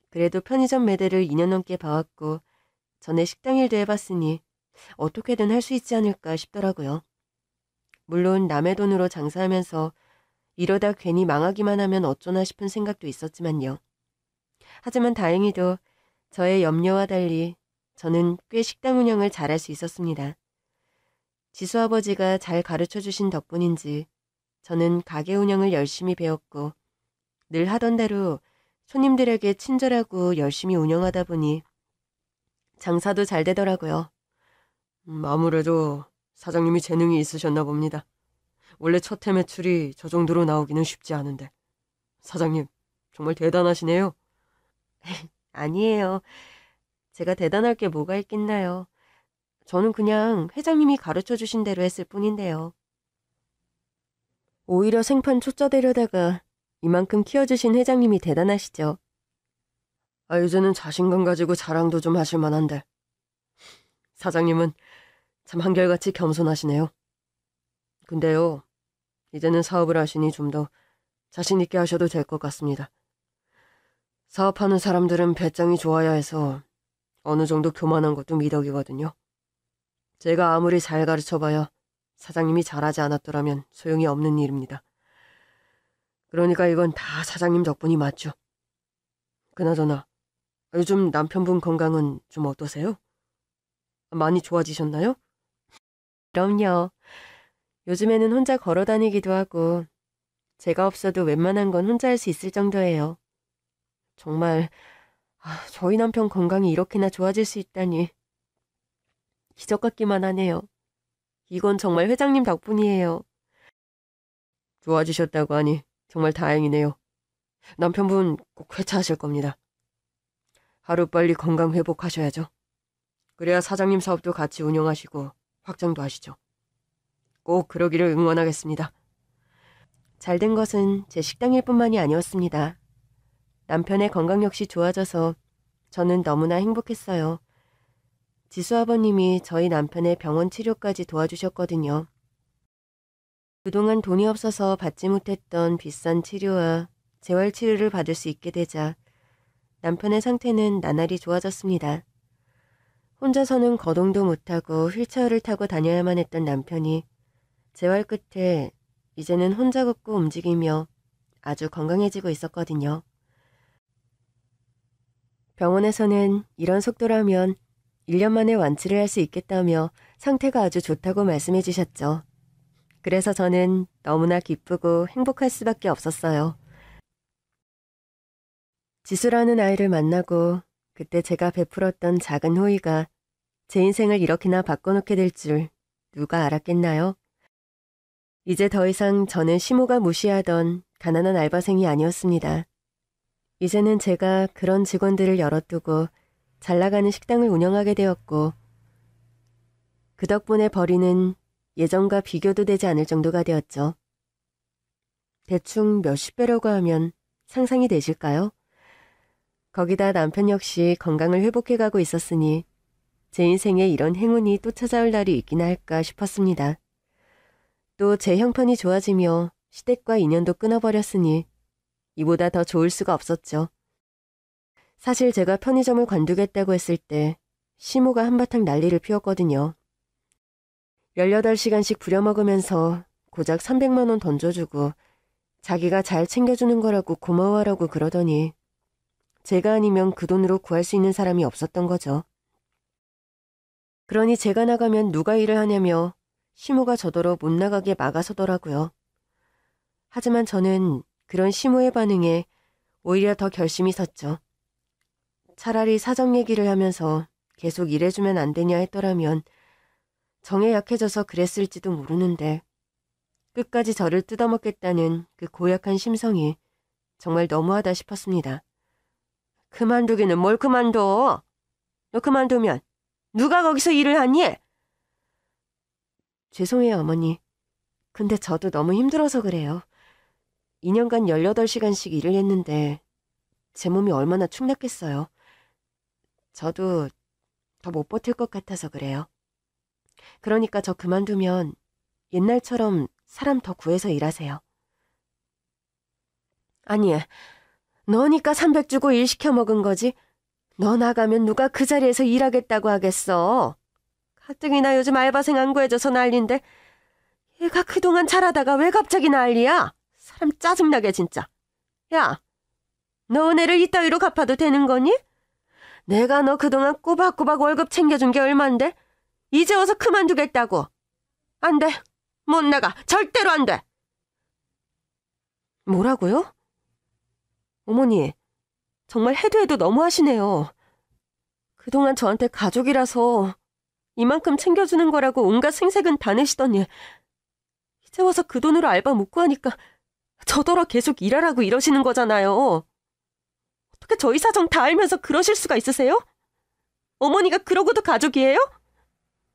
A: 그래도 편의점 매대를 2년 넘게 봐왔고 전에 식당 일도 해봤으니 어떻게든 할 수 있지 않을까 싶더라고요. 물론 남의 돈으로 장사하면서 이러다 괜히 망하기만 하면 어쩌나 싶은 생각도 있었지만요. 하지만 다행히도 저의 염려와 달리 저는 꽤 식당 운영을 잘할 수 있었습니다. 지수 아버지가 잘 가르쳐주신 덕분인지 저는 가게 운영을 열심히 배웠고 늘 하던 대로 손님들에게 친절하고 열심히 운영하다 보니 장사도 잘 되더라고요. 아무래도 사장님이 재능이 있으셨나 봅니다. 원래 첫 해 매출이 저 정도로 나오기는 쉽지 않은데. 사장님, 정말 대단하시네요. 아니에요. 제가 대단할 게 뭐가 있겠나요. 저는 그냥 회장님이 가르쳐주신 대로 했을 뿐인데요. 오히려 생판 초짜 되려다가 이만큼 키워주신 회장님이 대단하시죠. 이제는 자신감 가지고 자랑도 좀 하실 만한데. 사장님은 참 한결같이 겸손하시네요. 근데요, 이제는 사업을 하시니 좀 더 자신 있게 하셔도 될 것 같습니다. 사업하는 사람들은 배짱이 좋아야 해서 어느 정도 교만한 것도 미덕이거든요. 제가 아무리 잘 가르쳐봐야 사장님이 잘하지 않았더라면 소용이 없는 일입니다. 그러니까 이건 다 사장님 덕분이 맞죠. 그나저나 요즘 남편분 건강은 좀 어떠세요? 많이 좋아지셨나요? 그럼요. 요즘에는 혼자 걸어 다니기도 하고 제가 없어도 웬만한 건 혼자 할 수 있을 정도예요. 정말 저희 남편 건강이 이렇게나 좋아질 수 있다니 기적 같기만 하네요. 이건 정말 회장님 덕분이에요. 좋아지셨다고 하니 정말 다행이네요. 남편분 꼭 회차하실 겁니다. 하루빨리 건강 회복하셔야죠. 그래야 사장님 사업도 같이 운영하시고 확장도 하시죠. 꼭 그러기를 응원하겠습니다. 잘된 것은 제 식당일 뿐만이 아니었습니다. 남편의 건강 역시 좋아져서 저는 너무나 행복했어요. 지수 아버님이 저희 남편의 병원 치료까지 도와주셨거든요. 그동안 돈이 없어서 받지 못했던 비싼 치료와 재활 치료를 받을 수 있게 되자 남편의 상태는 나날이 좋아졌습니다. 혼자서는 거동도 못하고 휠체어를 타고 다녀야만 했던 남편이 재활 끝에 이제는 혼자 걷고 움직이며 아주 건강해지고 있었거든요. 병원에서는 이런 속도라면 1년 만에 완치를 할 수 있겠다며 상태가 아주 좋다고 말씀해 주셨죠. 그래서 저는 너무나 기쁘고 행복할 수밖에 없었어요. 지수라는 아이를 만나고 그때 제가 베풀었던 작은 호의가 제 인생을 이렇게나 바꿔놓게 될 줄 누가 알았겠나요? 이제 더 이상 저는 시모가 무시하던 가난한 알바생이 아니었습니다. 이제는 제가 그런 직원들을 열어두고 잘 나가는 식당을 운영하게 되었고 그 덕분에 벌이는 예전과 비교도 되지 않을 정도가 되었죠. 대충 몇십 배라고 하면 상상이 되실까요? 거기다 남편 역시 건강을 회복해가고 있었으니 제 인생에 이런 행운이 또 찾아올 날이 있긴 할까 싶었습니다. 또 제 형편이 좋아지며 시댁과 인연도 끊어버렸으니 이보다 더 좋을 수가 없었죠. 사실 제가 편의점을 관두겠다고 했을 때 시모가 한바탕 난리를 피웠거든요. 18시간씩 부려먹으면서 고작 300만 원 던져주고 자기가 잘 챙겨주는 거라고 고마워하라고 그러더니 제가 아니면 그 돈으로 구할 수 있는 사람이 없었던 거죠. 그러니 제가 나가면 누가 일을 하냐며 시모가 저더러 못 나가게 막아서더라고요. 하지만 저는 그런 시모의 반응에 오히려 더 결심이 섰죠. 차라리 사정 얘기를 하면서 계속 일해주면 안 되냐 했더라면 정에 약해져서 그랬을지도 모르는데 끝까지 저를 뜯어먹겠다는 그 고약한 심성이 정말 너무하다 싶었습니다. 그만두기는 뭘 그만둬? 너 그만두면 누가 거기서 일을 하니? 죄송해요, 어머니. 근데 저도 너무 힘들어서 그래요. 2년간 18시간씩 일을 했는데 제 몸이 얼마나 축났겠어요. 저도 더 못 버틸 것 같아서 그래요. 그러니까 저 그만두면 옛날처럼 사람 더 구해서 일하세요. 아니, 너니까 300 주고 일 시켜 먹은 거지. 너 나가면 누가 그 자리에서 일하겠다고 하겠어. 가뜩이나 요즘 알바생 안 구해져서 난린데 얘가 그동안 잘하다가 왜 갑자기 난리야? 사람 짜증나게 진짜. 야, 너 은혜를 이따위로 갚아도 되는 거니? 내가 너 그동안 꼬박꼬박 월급 챙겨준 게 얼만데? 이제 와서 그만두겠다고. 안 돼. 못 나가. 절대로 안 돼. 뭐라고요? 어머니, 정말 해도 해도 너무하시네요. 그동안 저한테 가족이라서 이만큼 챙겨주는 거라고 온갖 생색은 다 내시더니 이제 와서 그 돈으로 알바 묻고 하니까 저더러 계속 일하라고 이러시는 거잖아요. 어떻게 저희 사정 다 알면서 그러실 수가 있으세요? 어머니가 그러고도 가족이에요?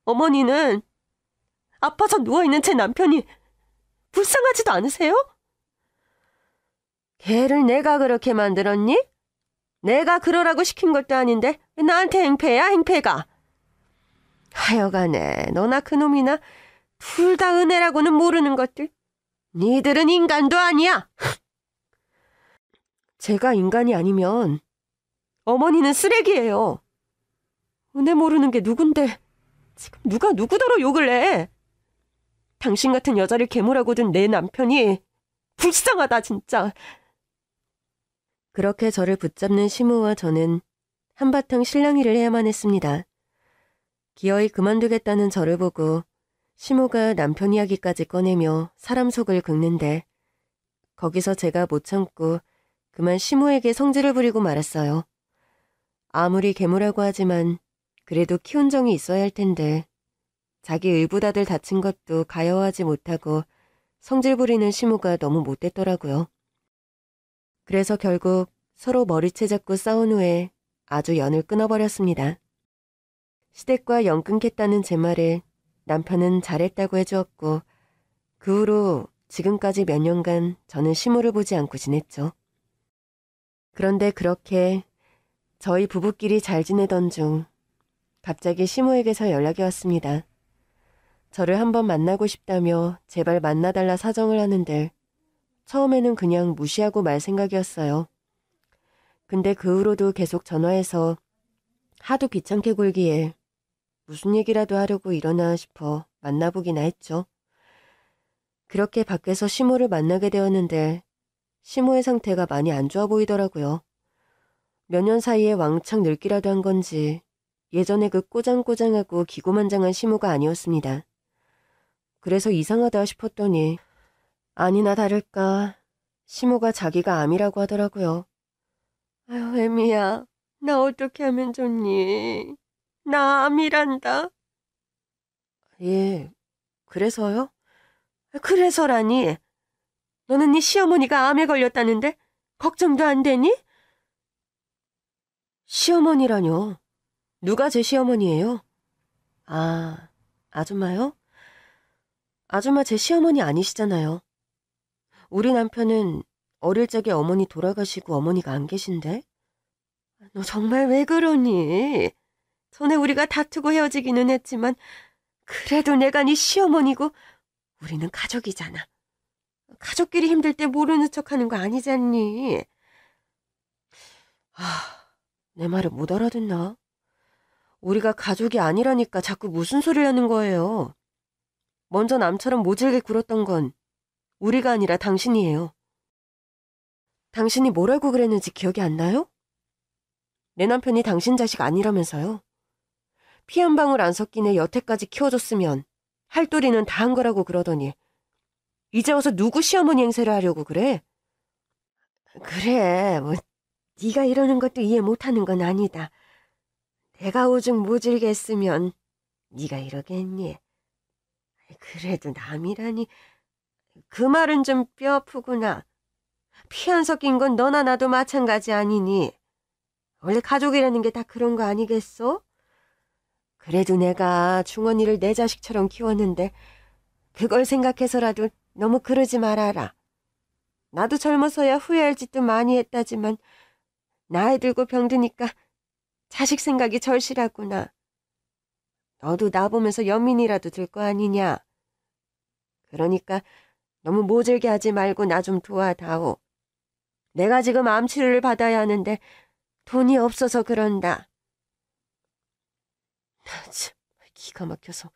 A: 어머니는 아파서 누워있는 제 남편이 불쌍하지도 않으세요? 걔를 내가 그렇게 만들었니? 내가 그러라고 시킨 것도 아닌데 왜 나한테 행패야, 행패가? 하여간에 너나 그놈이나 둘 다 은혜라고는 모르는 것들. 니들은 인간도 아니야. 제가 인간이 아니면 어머니는 쓰레기예요. 은혜 모르는 게 누군데 지금 누가 누구더러 욕을 해. 당신 같은 여자를 괴물하고 둔 내 남편이 불쌍하다 진짜. 그렇게 저를 붙잡는 시모와 저는 한바탕 실랑이를 해야만 했습니다. 기어이 그만두겠다는 저를 보고 시모가 남편 이야기까지 꺼내며 사람 속을 긁는데 거기서 제가 못 참고 그만 시모에게 성질을 부리고 말았어요. 아무리 괴물하고 하지만 그래도 키운 정이 있어야 할 텐데 자기 의붓아들 다친 것도 가여워하지 못하고 성질 부리는 시모가 너무 못됐더라고요. 그래서 결국 서로 머리채 잡고 싸운 후에 아주 연을 끊어버렸습니다. 시댁과 연 끊겠다는 제 말에 남편은 잘했다고 해주었고 그 후로 지금까지 몇 년간 저는 시모를 보지 않고 지냈죠. 그런데 그렇게 저희 부부끼리 잘 지내던 중 갑자기 시모에게서 연락이 왔습니다. 저를 한번 만나고 싶다며 제발 만나달라 사정을 하는데 처음에는 그냥 무시하고 말 생각이었어요. 근데 그 후로도 계속 전화해서 하도 귀찮게 굴기에 무슨 얘기라도 하려고 이러나 싶어 만나보기나 했죠. 그렇게 밖에서 시모를 만나게 되었는데 시모의 상태가 많이 안 좋아 보이더라고요. 몇 년 사이에 왕창 늙기라도 한 건지 예전에 그 꼬장꼬장하고 기고만장한 시모가 아니었습니다. 그래서 이상하다 싶었더니 아니나 다를까 시모가 자기가 암이라고 하더라고요. 아유, 애미야, 나 어떻게 하면 좋니? 나 암이란다. 예, 그래서요? 그래서라니? 너는 네 시어머니가 암에 걸렸다는데 걱정도 안 되니? 시어머니라뇨? 누가 제 시어머니예요? 아, 아줌마요? 아줌마 제 시어머니 아니시잖아요. 우리 남편은 어릴 적에 어머니 돌아가시고 어머니가 안 계신데? 너 정말 왜 그러니? 전에 우리가 다투고 헤어지기는 했지만 그래도 내가 네 시어머니고 우리는 가족이잖아. 가족끼리 힘들 때 모르는 척하는 거 아니잖니? 내 말을 못 알아듣나? 우리가 가족이 아니라니까 자꾸 무슨 소리를 하는 거예요. 먼저 남처럼 모질게 굴었던 건 우리가 아니라 당신이에요. 당신이 뭐라고 그랬는지 기억이 안 나요? 내 남편이 당신 자식 아니라면서요. 피 한 방울 안 섞이네 여태까지 키워줬으면 할 도리는 다 한 거라고 그러더니 이제 와서 누구 시어머니 행세를 하려고 그래? 그래, 뭐 네가 이러는 것도 이해 못하는 건 아니다. 내가 오죽 모질게 했으면 네가 이러겠니? 그래도 남이라니. 그 말은 좀 뼈 아프구나. 피 안 섞인 건 너나 나도 마찬가지 아니니. 원래 가족이라는 게 다 그런 거 아니겠어? 그래도 내가 중원이를 내 자식처럼 키웠는데 그걸 생각해서라도 너무 그러지 말아라. 나도 젊어서야 후회할 짓도 많이 했다지만 나이 들고 병드니까 자식 생각이 절실하구나. 너도 나 보면서 연민이라도 들 거 아니냐. 그러니까 너무 모질게 하지 말고 나 좀 도와다오. 내가 지금 암 치료를 받아야 하는데 돈이 없어서 그런다. 참, 기가 막혀서.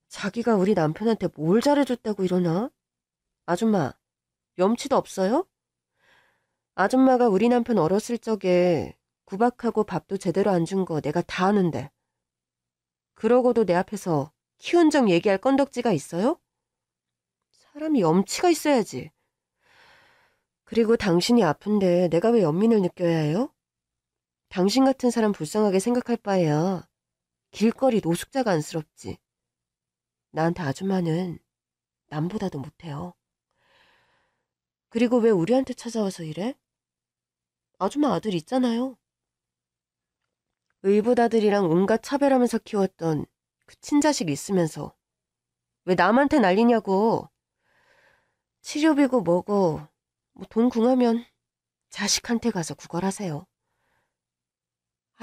A: 자기가 우리 남편한테 뭘 잘해줬다고 이러나? 아줌마, 염치도 없어요? 아줌마가 우리 남편 어렸을 적에 구박하고 밥도 제대로 안 준 거 내가 다 아는데. 그러고도 내 앞에서 키운 적 얘기할 건덕지가 있어요? 사람이 염치가 있어야지. 그리고 당신이 아픈데 내가 왜 연민을 느껴야 해요? 당신 같은 사람 불쌍하게 생각할 바에야 길거리 노숙자가 안쓰럽지. 나한테 아줌마는 남보다도 못해요. 그리고 왜 우리한테 찾아와서 이래? 아줌마 아들 있잖아요. 의붓아들이랑 온갖 차별하면서 키웠던 그 친자식 있으면서 왜 남한테 난리냐고. 치료비고 뭐고 뭐 돈 궁하면 자식한테 가서 구걸하세요.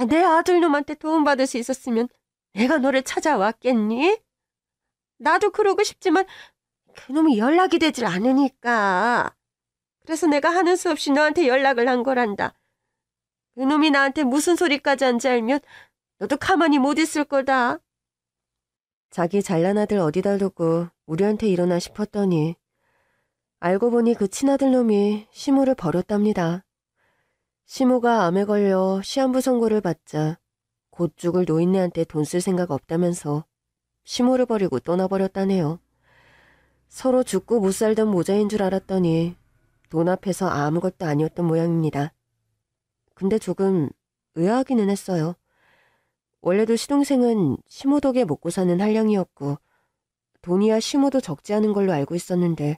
A: 내 아들놈한테 도움받을 수 있었으면 내가 너를 찾아왔겠니? 나도 그러고 싶지만 그놈이 연락이 되질 않으니까. 그래서 내가 하는 수 없이 너한테 연락을 한 거란다. 그놈이 나한테 무슨 소리까지 한지 알면 너도 가만히 못 있을 거다. 자기 잘난 아들 어디다 두고 우리한테 일어나 싶었더니 알고 보니 그 친아들 놈이 시모를 버렸답니다. 시모가 암에 걸려 시한부 선고를 받자 곧 죽을 노인네한테 돈 쓸 생각 없다면서 시모를 버리고 떠나버렸다네요. 서로 죽고 못 살던 모자인 줄 알았더니 돈 앞에서 아무것도 아니었던 모양입니다. 근데 조금 의아하기는 했어요. 원래도 시동생은 시모 덕에 먹고 사는 한량이었고 돈이야 시모도 적지 않은 걸로 알고 있었는데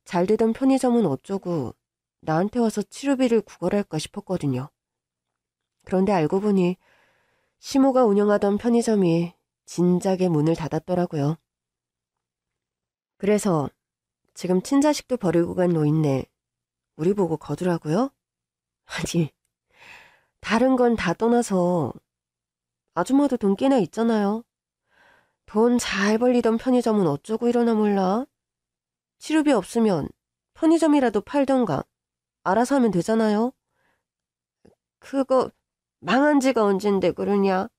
A: 잘 되던 편의점은 어쩌고 나한테 와서 치료비를 구걸할까 싶었거든요. 그런데 알고 보니 시모가 운영하던 편의점이 진작에 문을 닫았더라고요. 그래서 지금 친자식도 버리고 간 노인네 우리 보고 거두라고요? 아니, 다른 건 다 떠나서 아줌마도 돈 꽤나 있잖아요. 돈 잘 벌리던 편의점은 어쩌고 이러나 몰라. 치료비 없으면 편의점이라도 팔던가 알아서 하면 되잖아요. 그거 망한 지가 언젠데 그러냐?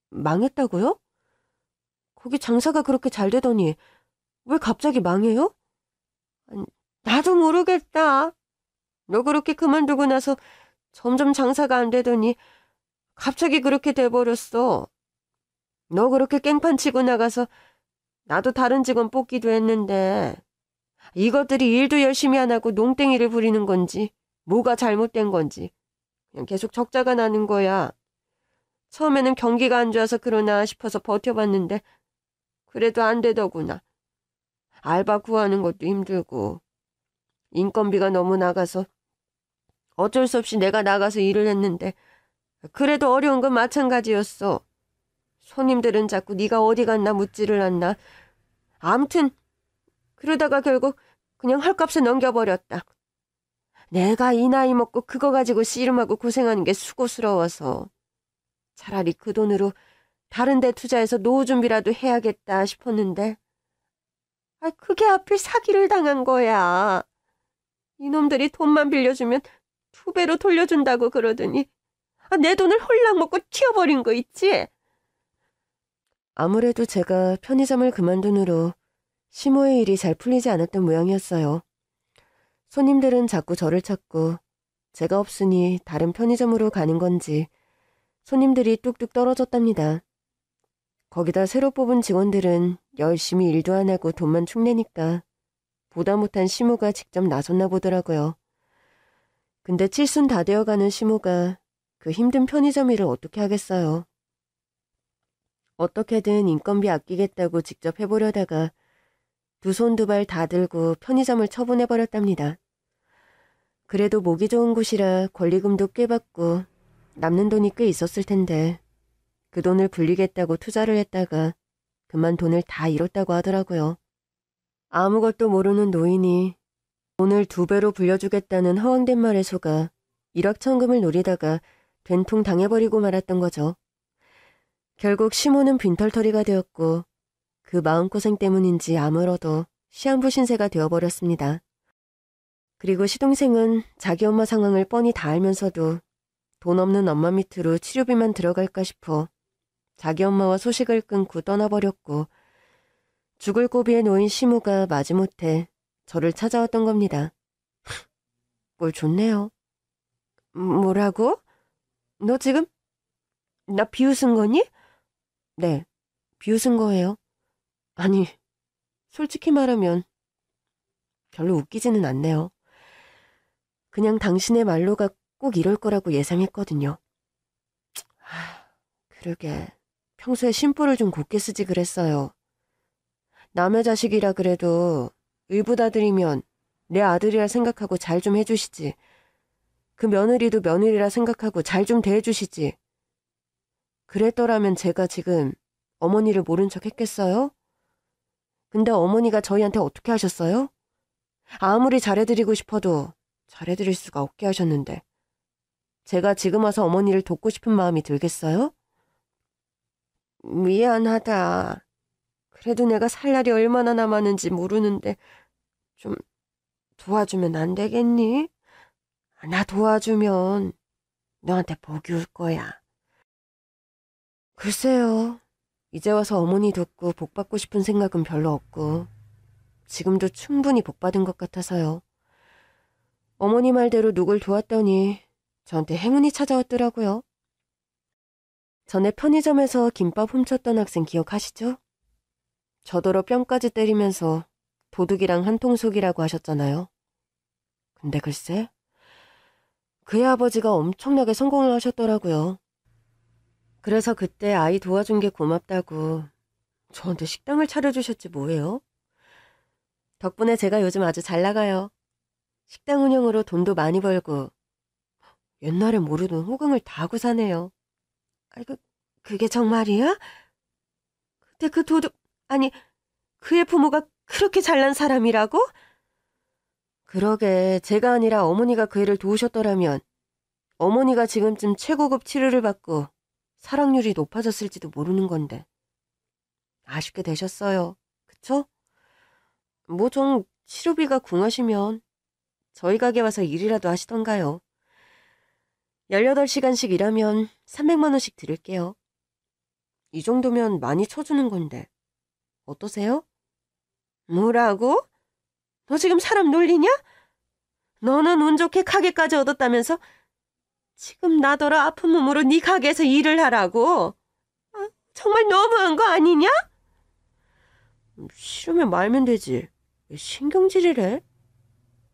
A: 망했다고요? 거기 장사가 그렇게 잘 되더니 왜 갑자기 망해요? 아니, 나도 모르겠다. 너 그렇게 그만두고 나서 점점 장사가 안 되더니 갑자기 그렇게 돼버렸어. 너 그렇게 깽판 치고 나가서 나도 다른 직원 뽑기도 했는데 이것들이 일도 열심히 안 하고 농땡이를 부리는 건지 뭐가 잘못된 건지 그냥 계속 적자가 나는 거야. 처음에는 경기가 안 좋아서 그러나 싶어서 버텨봤는데 그래도 안 되더구나. 알바 구하는 것도 힘들고 인건비가 너무 나가서 어쩔 수 없이 내가 나가서 일을 했는데 그래도 어려운 건 마찬가지였어. 손님들은 자꾸 네가 어디 갔나 묻지를 않나. 아무튼 그러다가 결국 그냥 헐값에 넘겨버렸다. 내가 이 나이 먹고 그거 가지고 씨름하고 고생하는 게 수고스러워서 차라리 그 돈으로 다른 데 투자해서 노후 준비라도 해야겠다 싶었는데 그게 하필 사기를 당한 거야. 이놈들이 돈만 빌려주면 2배로 돌려준다고 그러더니 내 돈을 홀랑 먹고 튀어버린 거 있지? 아무래도 제가 편의점을 그만둔 후로 시모의 일이 잘 풀리지 않았던 모양이었어요. 손님들은 자꾸 저를 찾고 제가 없으니 다른 편의점으로 가는 건지 손님들이 뚝뚝 떨어졌답니다. 거기다 새로 뽑은 직원들은 열심히 일도 안 하고 돈만 축내니까 보다 못한 시모가 직접 나섰나 보더라고요. 근데 칠순 다 되어가는 시모가 그 힘든 편의점 일을 어떻게 하겠어요. 어떻게든 인건비 아끼겠다고 직접 해보려다가 두 손 두 발 다 들고 편의점을 처분해버렸답니다. 그래도 목이 좋은 곳이라 권리금도 꽤 받고 남는 돈이 꽤 있었을 텐데 그 돈을 불리겠다고 투자를 했다가 그만 돈을 다 잃었다고 하더라고요. 아무것도 모르는 노인이 돈을 2배로 불려주겠다는 허황된 말에 속아 일확천금을 노리다가 된통 당해버리고 말았던 거죠. 결국 시모는 빈털터리가 되었고 그 마음고생 때문인지 아무러도 시한부 신세가 되어버렸습니다. 그리고 시동생은 자기 엄마 상황을 뻔히 다 알면서도 돈 없는 엄마 밑으로 치료비만 들어갈까 싶어 자기 엄마와 소식을 끊고 떠나버렸고 죽을 고비에 놓인 시모가 마지못해 저를 찾아왔던 겁니다. 뭘 좋네요. 뭐라고? 너 지금 나 비웃은 거니? 네, 비웃은 거예요? 아니, 솔직히 말하면 별로 웃기지는 않네요. 그냥 당신의 말로가 꼭 이럴 거라고 예상했거든요. 그러게, 평소에 심보를 좀 곱게 쓰지 그랬어요. 남의 자식이라 그래도 의붓아들이면 내 아들이라 생각하고 잘 좀 해주시지. 그 며느리도 며느리라 생각하고 잘 좀 대해주시지. 그랬더라면 제가 지금 어머니를 모른 척 했겠어요? 근데 어머니가 저희한테 어떻게 하셨어요? 아무리 잘해드리고 싶어도 잘해드릴 수가 없게 하셨는데 제가 지금 와서 어머니를 돕고 싶은 마음이 들겠어요? 미안하다. 그래도 내가 살 날이 얼마나 남았는지 모르는데 좀 도와주면 안 되겠니? 나 도와주면 너한테 복이 올 거야. 글쎄요. 이제 와서 어머니 돕고 복 받고 싶은 생각은 별로 없고 지금도 충분히 복 받은 것 같아서요. 어머니 말대로 누굴 도왔더니 저한테 행운이 찾아왔더라고요. 전에 편의점에서 김밥 훔쳤던 학생 기억하시죠? 저더러 뺨까지 때리면서 도둑이랑 한통속이라고 하셨잖아요. 근데 글쎄, 그의 아버지가 엄청나게 성공을 하셨더라고요. 그래서 그때 아이 도와준 게 고맙다고 저한테 식당을 차려주셨지 뭐예요? 덕분에 제가 요즘 아주 잘 나가요. 식당 운영으로 돈도 많이 벌고 옛날에 모르던 호강을 다 하고 사네요. 아이고, 그게 정말이야? 근데 그 도둑, 아니, 그의 부모가 그렇게 잘난 사람이라고? 그러게, 제가 아니라 어머니가 그 애를 도우셨더라면 어머니가 지금쯤 최고급 치료를 받고 사랑률이 높아졌을지도 모르는 건데. 아쉽게 되셨어요. 그쵸? 뭐 좀 치료비가 궁하시면 저희 가게 와서 일이라도 하시던가요. 18시간씩 일하면 300만 원씩 드릴게요. 이 정도면 많이 쳐주는 건데. 어떠세요? 뭐라고? 너 지금 사람 놀리냐? 너는 운 좋게 가게까지 얻었다면서 지금 나더러 아픈 몸으로 네 가게에서 일을 하라고? 정말 너무한 거 아니냐? 싫으면 말면 되지. 왜 신경질이래?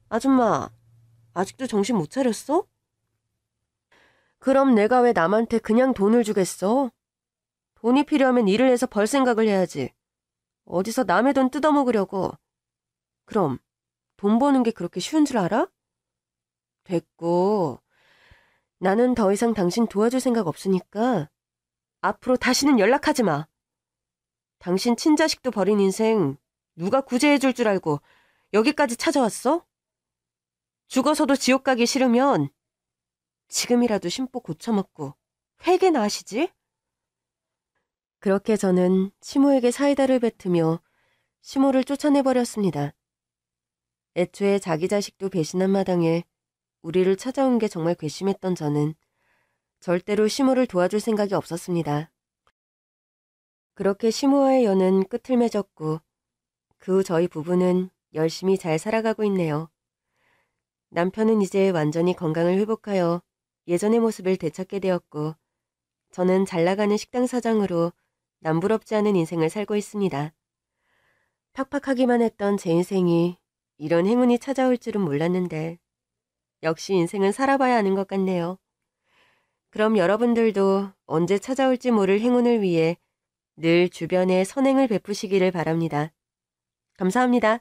A: 아줌마, 아직도 정신 못 차렸어? 그럼 내가 왜 남한테 그냥 돈을 주겠어? 돈이 필요하면 일을 해서 벌 생각을 해야지. 어디서 남의 돈 뜯어먹으려고. 그럼 돈 버는 게 그렇게 쉬운 줄 알아? 됐고, 나는 더 이상 당신 도와줄 생각 없으니까 앞으로 다시는 연락하지 마. 당신 친자식도 버린 인생 누가 구제해줄 줄 알고 여기까지 찾아왔어? 죽어서도 지옥 가기 싫으면 지금이라도 심보 고쳐먹고 회개나 하시지? 그렇게 저는 시모에게 사이다를 뱉으며 시모를 쫓아내버렸습니다. 애초에 자기 자식도 배신한 마당에 우리를 찾아온 게 정말 괘씸했던 저는 절대로 시모를 도와줄 생각이 없었습니다. 그렇게 시모와의 연은 끝을 맺었고 그 후 저희 부부는 열심히 잘 살아가고 있네요. 남편은 이제 완전히 건강을 회복하여 예전의 모습을 되찾게 되었고 저는 잘 나가는 식당 사장으로 남부럽지 않은 인생을 살고 있습니다. 팍팍하기만 했던 제 인생이 이런 행운이 찾아올 줄은 몰랐는데 역시 인생은 살아봐야 하는 것 같네요. 그럼 여러분들도 언제 찾아올지 모를 행운을 위해 늘 주변에 선행을 베푸시기를 바랍니다. 감사합니다.